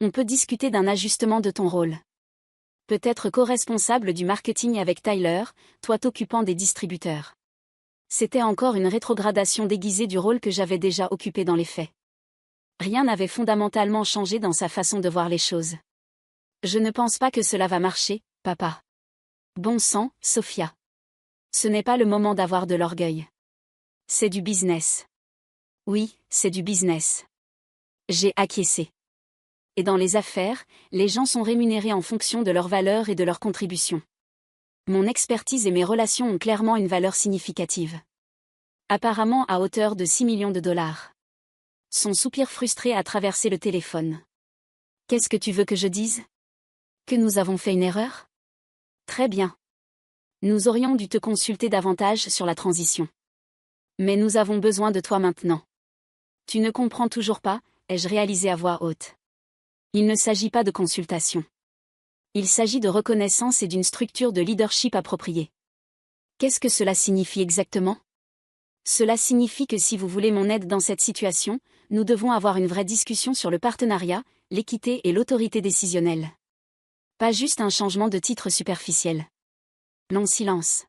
On peut discuter d'un ajustement de ton rôle. Peut-être co-responsable du marketing avec Tyler, toi t'occupant des distributeurs. C'était encore une rétrogradation déguisée du rôle que j'avais déjà occupé dans les faits. Rien n'avait fondamentalement changé dans sa façon de voir les choses. Je ne pense pas que cela va marcher, papa. Bon sang, Sophia. Ce n'est pas le moment d'avoir de l'orgueil. C'est du business. Oui, c'est du business. J'ai acquiescé. Et dans les affaires, les gens sont rémunérés en fonction de leur valeur et de leur contribution. Mon expertise et mes relations ont clairement une valeur significative. Apparemment à hauteur de 6 millions de dollars. Son soupir frustré a traversé le téléphone. Qu'est-ce que tu veux que je dise ? Que nous avons fait une erreur ? Très bien. Nous aurions dû te consulter davantage sur la transition. Mais nous avons besoin de toi maintenant. Tu ne comprends toujours pas, ai-je réalisé à voix haute. Il ne s'agit pas de consultation. Il s'agit de reconnaissance et d'une structure de leadership appropriée. Qu'est-ce que cela signifie exactement ? Cela signifie que si vous voulez mon aide dans cette situation, nous devons avoir une vraie discussion sur le partenariat, l'équité et l'autorité décisionnelle. Pas juste un changement de titre superficiel. Long silence.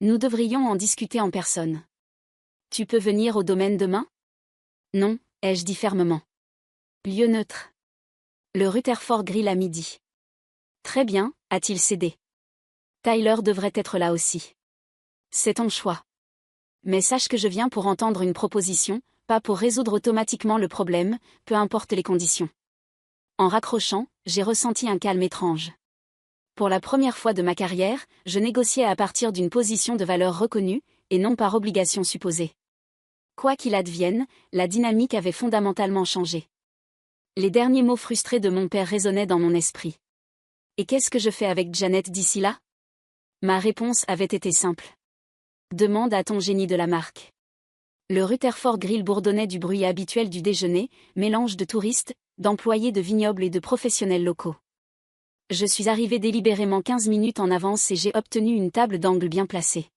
Nous devrions en discuter en personne. Tu peux venir au domaine demain ? Non, ai-je dit fermement. Lieu neutre. Le Rutherford Grill à midi. Très bien, a-t-il cédé. Tyler devrait être là aussi. C'est ton choix. Mais sache que je viens pour entendre une proposition, pas pour résoudre automatiquement le problème, peu importe les conditions. En raccrochant, j'ai ressenti un calme étrange. Pour la première fois de ma carrière, je négociais à partir d'une position de valeur reconnue, et non par obligation supposée. Quoi qu'il advienne, la dynamique avait fondamentalement changé. Les derniers mots frustrés de mon père résonnaient dans mon esprit. Et qu'est-ce que je fais avec Janet d'ici là ? Ma réponse avait été simple. Demande à ton génie de la marque. Le Rutherford Grill bourdonnait du bruit habituel du déjeuner, mélange de touristes, d'employés de vignobles et de professionnels locaux. Je suis arrivé délibérément 15 minutes en avance et j'ai obtenu une table d'angle bien placée.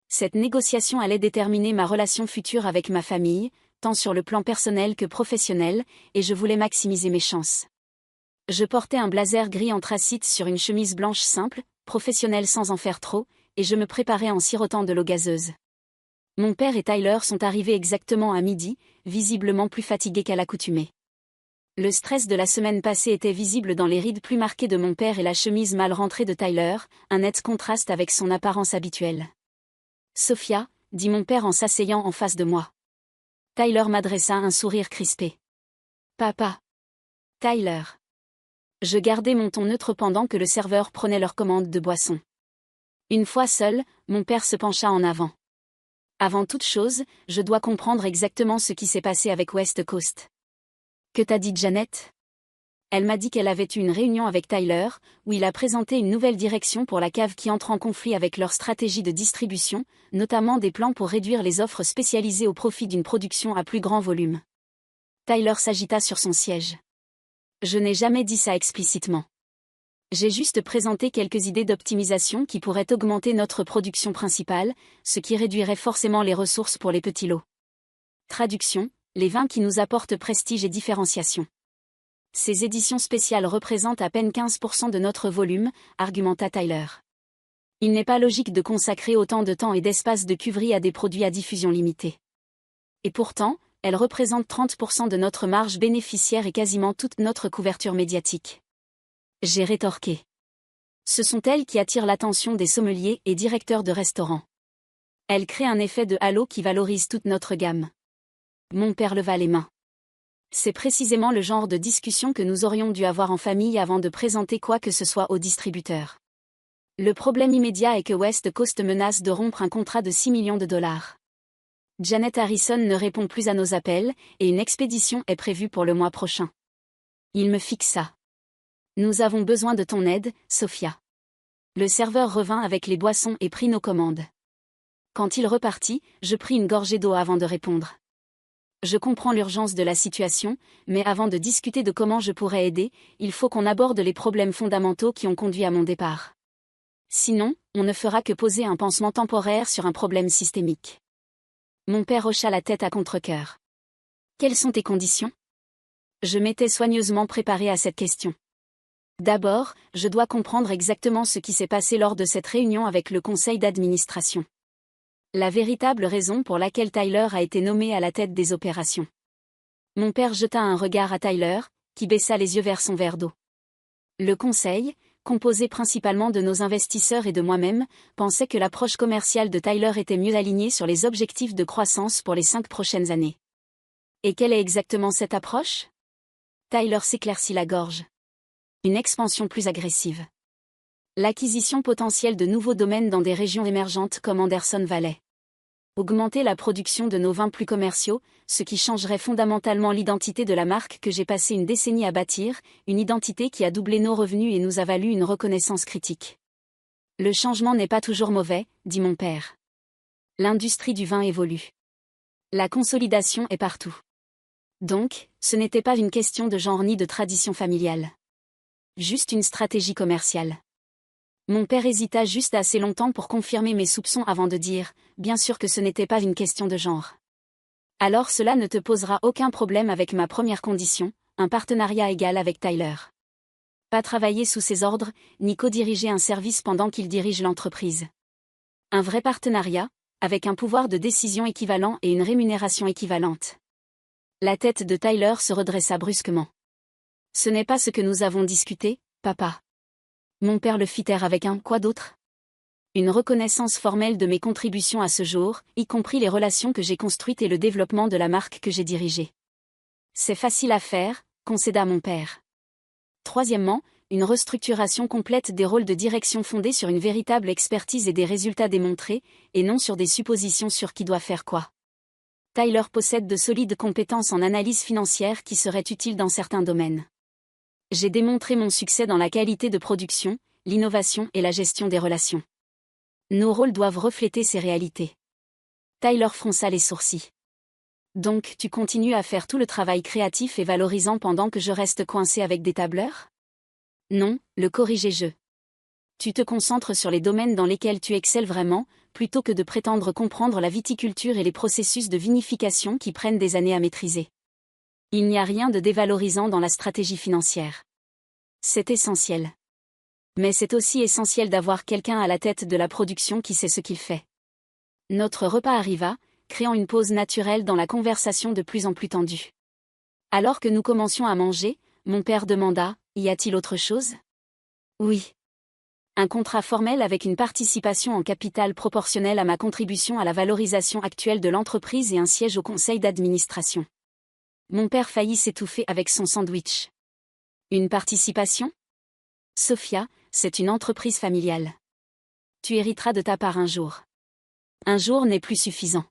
Cette négociation allait déterminer ma relation future avec ma famille, tant sur le plan personnel que professionnel, et je voulais maximiser mes chances. Je portais un blazer gris anthracite sur une chemise blanche simple, professionnelle sans en faire trop, et je me préparais en sirotant de l'eau gazeuse. Mon père et Tyler sont arrivés exactement à midi, visiblement plus fatigués qu'à l'accoutumée. Le stress de la semaine passée était visible dans les rides plus marquées de mon père et la chemise mal rentrée de Tyler, un net contraste avec son apparence habituelle. Sophia, dit mon père en s'asseyant en face de moi. Tyler m'adressa un sourire crispé. Papa. Tyler. Je gardais mon ton neutre pendant que le serveur prenait leur commande de boisson. Une fois seul, mon père se pencha en avant. Avant toute chose, je dois comprendre exactement ce qui s'est passé avec West Coast. Que t'a dit Janet ? Elle m'a dit qu'elle avait eu une réunion avec Tyler, où il a présenté une nouvelle direction pour la cave qui entre en conflit avec leur stratégie de distribution, notamment des plans pour réduire les offres spécialisées au profit d'une production à plus grand volume. Tyler s'agita sur son siège. Je n'ai jamais dit ça explicitement. J'ai juste présenté quelques idées d'optimisation qui pourraient augmenter notre production principale, ce qui réduirait forcément les ressources pour les petits lots. Traduction, les vins qui nous apportent prestige et différenciation. Ces éditions spéciales représentent à peine 15% de notre volume, argumenta Tyler. Il n'est pas logique de consacrer autant de temps et d'espace de cuverie à des produits à diffusion limitée. Et pourtant, elles représentent 30% de notre marge bénéficiaire et quasiment toute notre couverture médiatique. J'ai rétorqué. Ce sont elles qui attirent l'attention des sommeliers et directeurs de restaurants. Elles créent un effet de halo qui valorise toute notre gamme. Mon père leva les mains. C'est précisément le genre de discussion que nous aurions dû avoir en famille avant de présenter quoi que ce soit au distributeur. Le problème immédiat est que West Coast menace de rompre un contrat de 6 millions de dollars. Janet Harrison ne répond plus à nos appels, et une expédition est prévue pour le mois prochain. Il me fixa. Nous avons besoin de ton aide, Sophia. Le serveur revint avec les boissons et prit nos commandes. Quand il repartit, je pris une gorgée d'eau avant de répondre. Je comprends l'urgence de la situation, mais avant de discuter de comment je pourrais aider, il faut qu'on aborde les problèmes fondamentaux qui ont conduit à mon départ. Sinon, on ne fera que poser un pansement temporaire sur un problème systémique. Mon père hocha la tête à contre-cœur. Quelles sont tes conditions ? Je m'étais soigneusement préparé à cette question. D'abord, je dois comprendre exactement ce qui s'est passé lors de cette réunion avec le conseil d'administration. La véritable raison pour laquelle Tyler a été nommé à la tête des opérations. Mon père jeta un regard à Tyler, qui baissa les yeux vers son verre d'eau. Le conseil, composé principalement de nos investisseurs et de moi-même, pensait que l'approche commerciale de Tyler était mieux alignée sur les objectifs de croissance pour les 5 prochaines années. Et quelle est exactement cette approche ? Tyler s'éclaircit la gorge. Une expansion plus agressive. L'acquisition potentielle de nouveaux domaines dans des régions émergentes comme Anderson Valley. Augmenter la production de nos vins plus commerciaux, ce qui changerait fondamentalement l'identité de la marque que j'ai passé une décennie à bâtir, une identité qui a doublé nos revenus et nous a valu une reconnaissance critique. Le changement n'est pas toujours mauvais, dit mon père. L'industrie du vin évolue. La consolidation est partout. Donc, ce n'était pas une question de genre ni de tradition familiale. Juste une stratégie commerciale. Mon père hésita juste assez longtemps pour confirmer mes soupçons avant de dire, bien sûr que ce n'était pas une question de genre. Alors cela ne te posera aucun problème avec ma première condition, un partenariat égal avec Tyler. Pas travailler sous ses ordres, ni co-diriger un service pendant qu'il dirige l'entreprise. Un vrai partenariat, avec un pouvoir de décision équivalent et une rémunération équivalente. La tête de Tyler se redressa brusquement. Ce n'est pas ce que nous avons discuté, papa. Mon père le fit taire avec un « quoi d'autre ?» Une reconnaissance formelle de mes contributions à ce jour, y compris les relations que j'ai construites et le développement de la marque que j'ai dirigée. C'est facile à faire, concéda mon père. Troisièmement, une restructuration complète des rôles de direction fondée sur une véritable expertise et des résultats démontrés, et non sur des suppositions sur qui doit faire quoi. Tyler possède de solides compétences en analyse financière qui seraient utiles dans certains domaines. J'ai démontré mon succès dans la qualité de production, l'innovation et la gestion des relations. Nos rôles doivent refléter ces réalités. Tyler fronça les sourcils. Donc tu continues à faire tout le travail créatif et valorisant pendant que je reste coincé avec des tableurs ? Non, le corrigeai-je. Tu te concentres sur les domaines dans lesquels tu excelles vraiment, plutôt que de prétendre comprendre la viticulture et les processus de vinification qui prennent des années à maîtriser. Il n'y a rien de dévalorisant dans la stratégie financière. C'est essentiel. Mais c'est aussi essentiel d'avoir quelqu'un à la tête de la production qui sait ce qu'il fait. Notre repas arriva, créant une pause naturelle dans la conversation de plus en plus tendue. Alors que nous commencions à manger, mon père demanda, « Y a-t-il autre chose ?» Oui. Un contrat formel avec une participation en capital proportionnelle à ma contribution à la valorisation actuelle de l'entreprise et un siège au conseil d'administration. Mon père faillit s'étouffer avec son sandwich. Une participation ? Sophia, c'est une entreprise familiale. Tu hériteras de ta part un jour. Un jour n'est plus suffisant.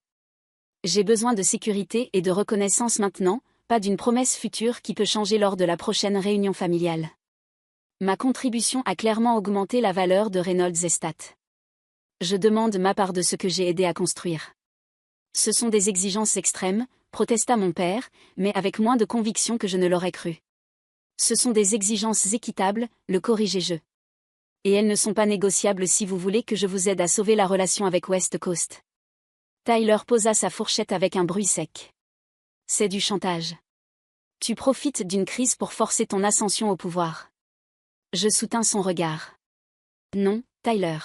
J'ai besoin de sécurité et de reconnaissance maintenant, pas d'une promesse future qui peut changer lors de la prochaine réunion familiale. Ma contribution a clairement augmenté la valeur de Reynolds Estate. Je demande ma part de ce que j'ai aidé à construire. Ce sont des exigences extrêmes, protesta mon père, mais avec moins de conviction que je ne l'aurais cru. Ce sont des exigences équitables, le corrigeai-je. Et elles ne sont pas négociables si vous voulez que je vous aide à sauver la relation avec West Coast. Tyler posa sa fourchette avec un bruit sec. C'est du chantage. Tu profites d'une crise pour forcer ton ascension au pouvoir. Je soutins son regard. Non, Tyler.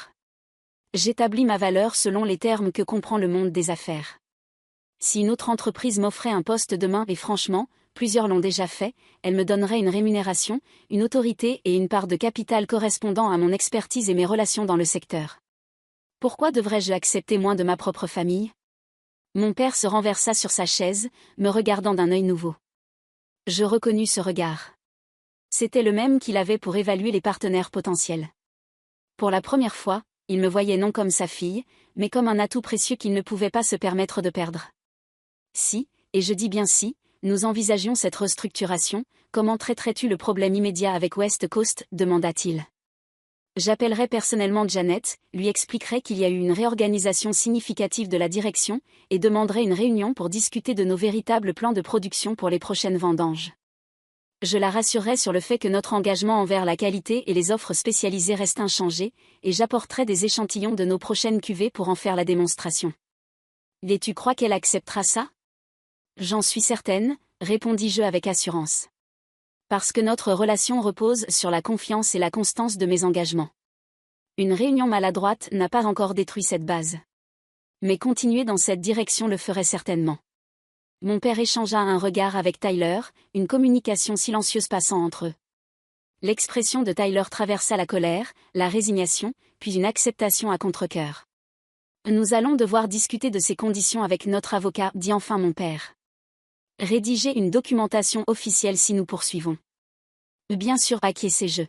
J'établis ma valeur selon les termes que comprend le monde des affaires. Si une autre entreprise m'offrait un poste demain et franchement, plusieurs l'ont déjà fait, elle me donnerait une rémunération, une autorité et une part de capital correspondant à mon expertise et mes relations dans le secteur. Pourquoi devrais-je accepter moins de ma propre famille ? Mon père se renversa sur sa chaise, me regardant d'un œil nouveau. Je reconnus ce regard. C'était le même qu'il avait pour évaluer les partenaires potentiels. Pour la première fois, il me voyait non comme sa fille, mais comme un atout précieux qu'il ne pouvait pas se permettre de perdre. Si, et je dis bien si, nous envisagions cette restructuration, comment traiterais-tu le problème immédiat avec West Coast, demanda-t-il. J'appellerai personnellement Janet, lui expliquerai qu'il y a eu une réorganisation significative de la direction, et demanderai une réunion pour discuter de nos véritables plans de production pour les prochaines vendanges. Je la rassurerai sur le fait que notre engagement envers la qualité et les offres spécialisées reste inchangé, et j'apporterai des échantillons de nos prochaines cuvées pour en faire la démonstration. Et tu crois qu'elle acceptera ça? J'en suis certaine, répondis-je avec assurance. Parce que notre relation repose sur la confiance et la constance de mes engagements. Une réunion maladroite n'a pas encore détruit cette base. Mais continuer dans cette direction le ferait certainement. Mon père échangea un regard avec Tyler, une communication silencieuse passant entre eux. L'expression de Tyler traversa la colère, la résignation, puis une acceptation à contre-cœur. Nous allons devoir discuter de ces conditions avec notre avocat, dit enfin mon père. Rédiger une documentation officielle si nous poursuivons. Bien sûr, acquiesçai-je.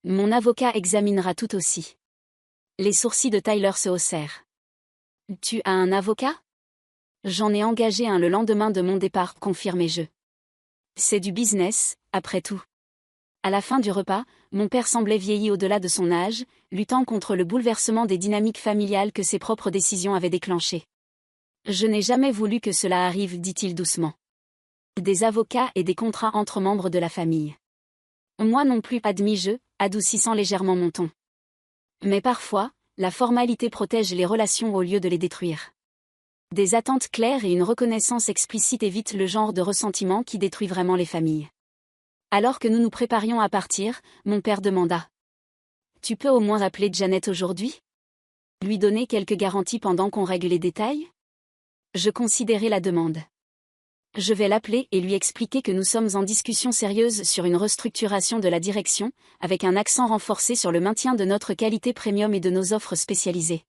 Mon avocat examinera tout aussi. Les sourcils de Tyler se haussèrent. Tu as un avocat? J'en ai engagé un le lendemain de mon départ, confirmai-je. C'est du business, après tout. À la fin du repas, mon père semblait vieilli au-delà de son âge, luttant contre le bouleversement des dynamiques familiales que ses propres décisions avaient déclenchées. Je n'ai jamais voulu que cela arrive, dit-il doucement. Des avocats et des contrats entre membres de la famille. Moi non plus, admis-je, adoucissant légèrement mon ton. Mais parfois, la formalité protège les relations au lieu de les détruire. Des attentes claires et une reconnaissance explicite évitent le genre de ressentiment qui détruit vraiment les familles. Alors que nous nous préparions à partir, mon père demanda. Tu peux au moins appeler Janet aujourd'hui? Lui donner quelques garanties pendant qu'on règle les détails? Je considérai la demande. Je vais l'appeler et lui expliquer que nous sommes en discussion sérieuse sur une restructuration de la direction, avec un accent renforcé sur le maintien de notre qualité premium et de nos offres spécialisées.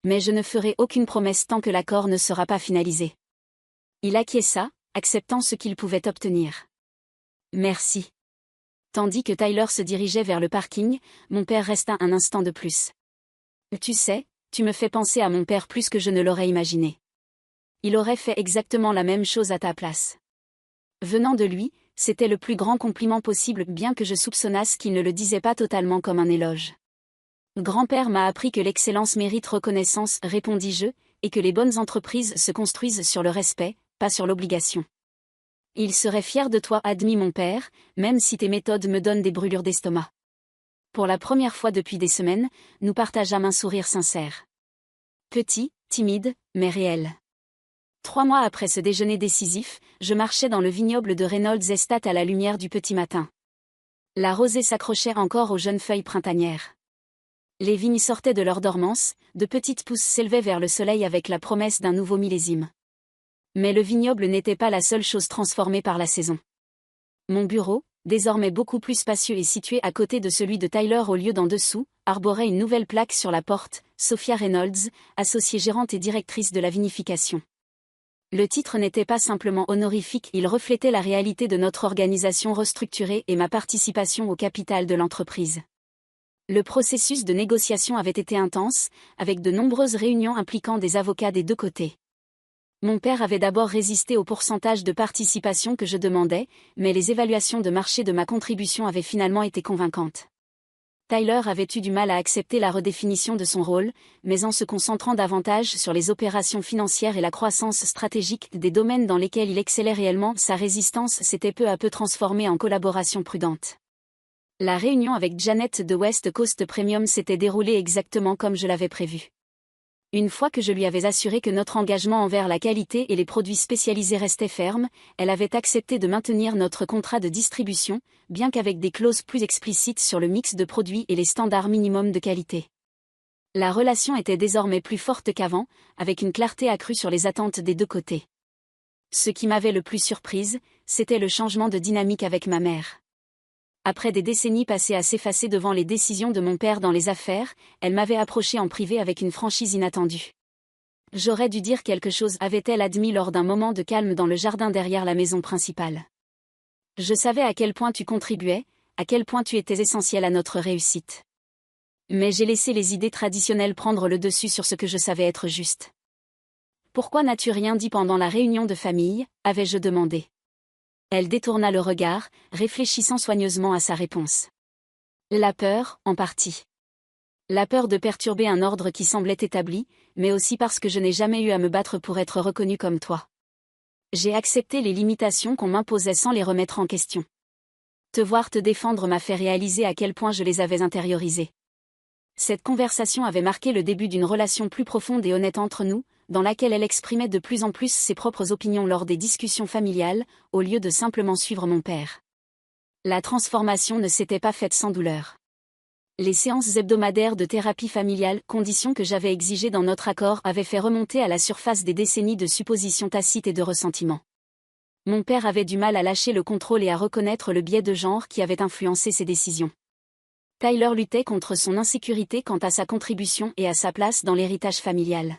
Mais je ne ferai aucune promesse tant que l'accord ne sera pas finalisé. Il acquiesça, acceptant ce qu'il pouvait obtenir. Merci. Tandis que Tyler se dirigeait vers le parking, mon père resta un instant de plus. Tu sais, tu me fais penser à mon père plus que je ne l'aurais imaginé. Il aurait fait exactement la même chose à ta place. Venant de lui, c'était le plus grand compliment possible, bien que je soupçonnasse qu'il ne le disait pas totalement comme un éloge. Grand-père m'a appris que l'excellence mérite reconnaissance, répondis-je, et que les bonnes entreprises se construisent sur le respect, pas sur l'obligation. Il serait fier de toi, admit mon père, même si tes méthodes me donnent des brûlures d'estomac. Pour la première fois depuis des semaines, nous partageâmes un sourire sincère. Petit, timide, mais réel. 3 mois après ce déjeuner décisif, je marchais dans le vignoble de Reynolds Estate à la lumière du petit matin. La rosée s'accrochait encore aux jeunes feuilles printanières. Les vignes sortaient de leur dormance, de petites pousses s'élevaient vers le soleil avec la promesse d'un nouveau millésime. Mais le vignoble n'était pas la seule chose transformée par la saison. Mon bureau, désormais beaucoup plus spacieux et situé à côté de celui de Tyler au lieu d'en dessous, arborait une nouvelle plaque sur la porte, Sophia Reynolds, associée gérante et directrice de la vinification. Le titre n'était pas simplement honorifique, il reflétait la réalité de notre organisation restructurée et ma participation au capital de l'entreprise. Le processus de négociation avait été intense, avec de nombreuses réunions impliquant des avocats des deux côtés. Mon père avait d'abord résisté au pourcentage de participation que je demandais, mais les évaluations de marché de ma contribution avaient finalement été convaincantes. Tyler avait eu du mal à accepter la redéfinition de son rôle, mais en se concentrant davantage sur les opérations financières et la croissance stratégique des domaines dans lesquels il excellait réellement, sa résistance s'était peu à peu transformée en collaboration prudente. La réunion avec Janet de West Coast Premium s'était déroulée exactement comme je l'avais prévu. Une fois que je lui avais assuré que notre engagement envers la qualité et les produits spécialisés restait ferme, elle avait accepté de maintenir notre contrat de distribution, bien qu'avec des clauses plus explicites sur le mix de produits et les standards minimums de qualité. La relation était désormais plus forte qu'avant, avec une clarté accrue sur les attentes des deux côtés. Ce qui m'avait le plus surprise, c'était le changement de dynamique avec ma mère. Après des décennies passées à s'effacer devant les décisions de mon père dans les affaires, elle m'avait approché en privé avec une franchise inattendue. J'aurais dû dire quelque chose, avait-elle admis lors d'un moment de calme dans le jardin derrière la maison principale. Je savais à quel point tu contribuais, à quel point tu étais essentiel à notre réussite. Mais j'ai laissé les idées traditionnelles prendre le dessus sur ce que je savais être juste. Pourquoi n'as-tu rien dit pendant la réunion de famille, avais-je demandé. Elle détourna le regard, réfléchissant soigneusement à sa réponse. La peur, en partie. La peur de perturber un ordre qui semblait établi, mais aussi parce que je n'ai jamais eu à me battre pour être reconnu comme toi. J'ai accepté les limitations qu'on m'imposait sans les remettre en question. Te voir te défendre m'a fait réaliser à quel point je les avais intériorisées. Cette conversation avait marqué le début d'une relation plus profonde et honnête entre nous, dans laquelle elle exprimait de plus en plus ses propres opinions lors des discussions familiales, au lieu de simplement suivre mon père. La transformation ne s'était pas faite sans douleur. Les séances hebdomadaires de thérapie familiale, condition que j'avais exigée dans notre accord, avaient fait remonter à la surface des décennies de suppositions tacites et de ressentiments. Mon père avait du mal à lâcher le contrôle et à reconnaître le biais de genre qui avait influencé ses décisions. Tyler luttait contre son insécurité quant à sa contribution et à sa place dans l'héritage familial.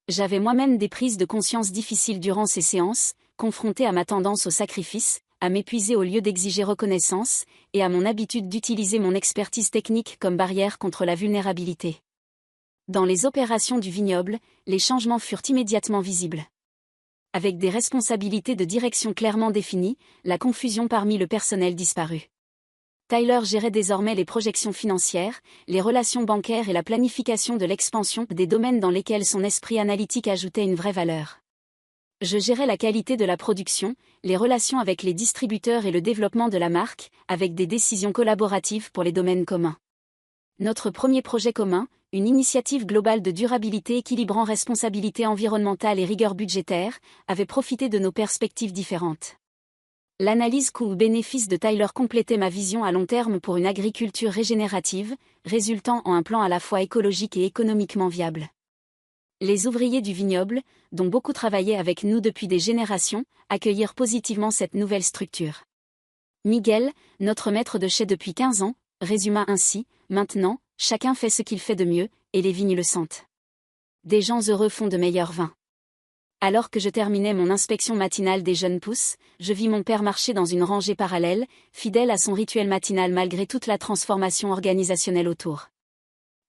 J'avais moi-même des prises de conscience difficiles durant ces séances, confrontée à ma tendance au sacrifice, à m'épuiser au lieu d'exiger reconnaissance, et à mon habitude d'utiliser mon expertise technique comme barrière contre la vulnérabilité. Dans les opérations du vignoble, les changements furent immédiatement visibles. Avec des responsabilités de direction clairement définies, la confusion parmi le personnel disparut. Tyler gérait désormais les projections financières, les relations bancaires et la planification de l'expansion, des domaines dans lesquels son esprit analytique ajoutait une vraie valeur. Je gérais la qualité de la production, les relations avec les distributeurs et le développement de la marque, avec des décisions collaboratives pour les domaines communs. Notre premier projet commun, une initiative globale de durabilité équilibrant responsabilité environnementale et rigueur budgétaire, avait profité de nos perspectives différentes. L'analyse coût-bénéfice de Tyler complétait ma vision à long terme pour une agriculture régénérative, résultant en un plan à la fois écologique et économiquement viable. Les ouvriers du vignoble, dont beaucoup travaillaient avec nous depuis des générations, accueillirent positivement cette nouvelle structure. Miguel, notre maître de chai depuis 15 ans, résuma ainsi, « Maintenant, chacun fait ce qu'il fait de mieux, et les vignes le sentent. Des gens heureux font de meilleurs vins. » Alors que je terminais mon inspection matinale des jeunes pousses, je vis mon père marcher dans une rangée parallèle, fidèle à son rituel matinal malgré toute la transformation organisationnelle autour.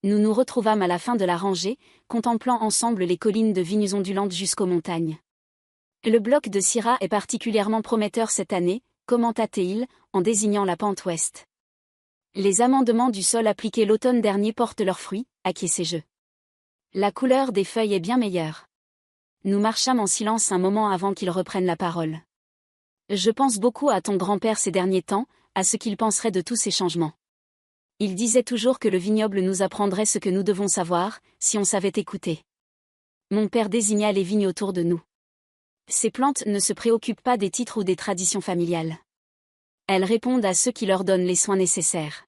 Nous nous retrouvâmes à la fin de la rangée, contemplant ensemble les collines de vignes ondulantes jusqu'aux montagnes. Le bloc de Syrah est particulièrement prometteur cette année, commenta-t-il, en désignant la pente ouest. Les amendements du sol appliqués l'automne dernier portent leurs fruits, acquiesçai-je. La couleur des feuilles est bien meilleure. Nous marchâmes en silence un moment avant qu'il reprenne la parole. Je pense beaucoup à ton grand-père ces derniers temps, à ce qu'il penserait de tous ces changements. Il disait toujours que le vignoble nous apprendrait ce que nous devons savoir, si on savait écouter. Mon père désigna les vignes autour de nous. Ces plantes ne se préoccupent pas des titres ou des traditions familiales. Elles répondent à ceux qui leur donnent les soins nécessaires.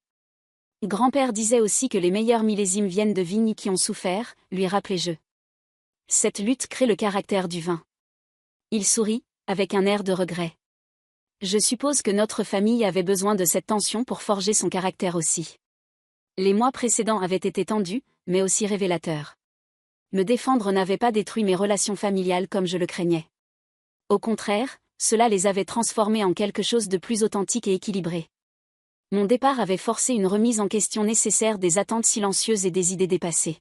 Grand-père disait aussi que les meilleurs millésimes viennent de vignes qui ont souffert, lui rappelai-je. Cette lutte crée le caractère du vin. Il sourit, avec un air de regret. Je suppose que notre famille avait besoin de cette tension pour forger son caractère aussi. Les mois précédents avaient été tendus, mais aussi révélateurs. Me défendre n'avait pas détruit mes relations familiales comme je le craignais. Au contraire, cela les avait transformées en quelque chose de plus authentique et équilibré. Mon départ avait forcé une remise en question nécessaire des attentes silencieuses et des idées dépassées.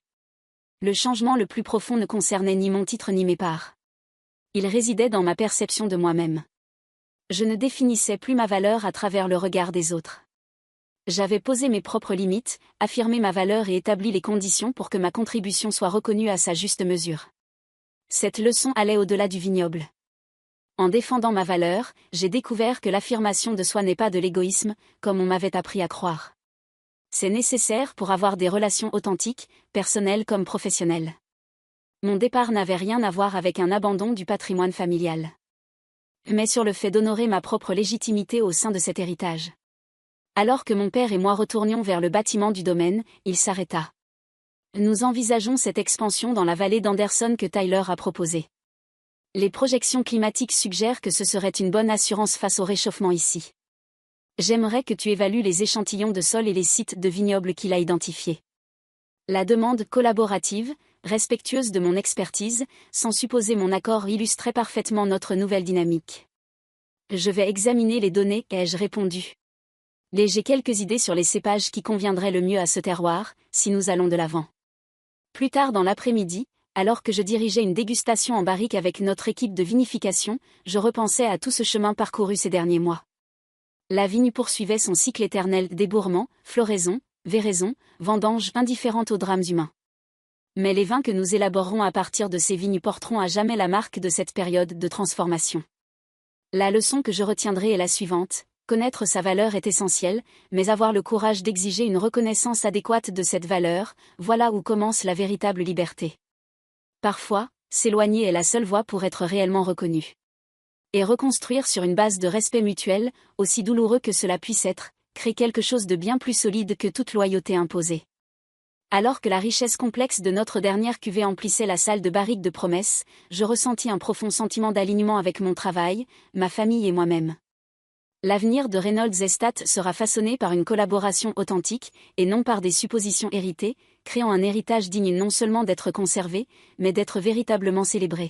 Le changement le plus profond ne concernait ni mon titre ni mes parts. Il résidait dans ma perception de moi-même. Je ne définissais plus ma valeur à travers le regard des autres. J'avais posé mes propres limites, affirmé ma valeur et établi les conditions pour que ma contribution soit reconnue à sa juste mesure. Cette leçon allait au-delà du vignoble. En défendant ma valeur, j'ai découvert que l'affirmation de soi n'est pas de l'égoïsme, comme on m'avait appris à croire. C'est nécessaire pour avoir des relations authentiques, personnelles comme professionnelles. Mon départ n'avait rien à voir avec un abandon du patrimoine familial, mais sur le fait d'honorer ma propre légitimité au sein de cet héritage. Alors que mon père et moi retournions vers le bâtiment du domaine, il s'arrêta. Nous envisageons cette expansion dans la vallée d'Anderson que Tyler a proposée. Les projections climatiques suggèrent que ce serait une bonne assurance face au réchauffement ici. J'aimerais que tu évalues les échantillons de sol et les sites de vignobles qu'il a identifiés. La demande collaborative, respectueuse de mon expertise, sans supposer mon accord illustrait parfaitement notre nouvelle dynamique. Je vais examiner les données, ai-je répondu. J'ai quelques idées sur les cépages qui conviendraient le mieux à ce terroir, si nous allons de l'avant. Plus tard dans l'après-midi, alors que je dirigeais une dégustation en barrique avec notre équipe de vinification, je repensais à tout ce chemin parcouru ces derniers mois. La vigne poursuivait son cycle éternel d'ébourrement, floraison, véraison, vendange indifférente aux drames humains. Mais les vins que nous élaborerons à partir de ces vignes porteront à jamais la marque de cette période de transformation. La leçon que je retiendrai est la suivante: connaître sa valeur est essentiel, mais avoir le courage d'exiger une reconnaissance adéquate de cette valeur, voilà où commence la véritable liberté. Parfois, s'éloigner est la seule voie pour être réellement reconnu. Et reconstruire sur une base de respect mutuel, aussi douloureux que cela puisse être, crée quelque chose de bien plus solide que toute loyauté imposée. Alors que la richesse complexe de notre dernière cuvée emplissait la salle de barrique de promesses, je ressentis un profond sentiment d'alignement avec mon travail, ma famille et moi-même. L'avenir de Reynolds Estate sera façonné par une collaboration authentique, et non par des suppositions héritées, créant un héritage digne non seulement d'être conservé, mais d'être véritablement célébré.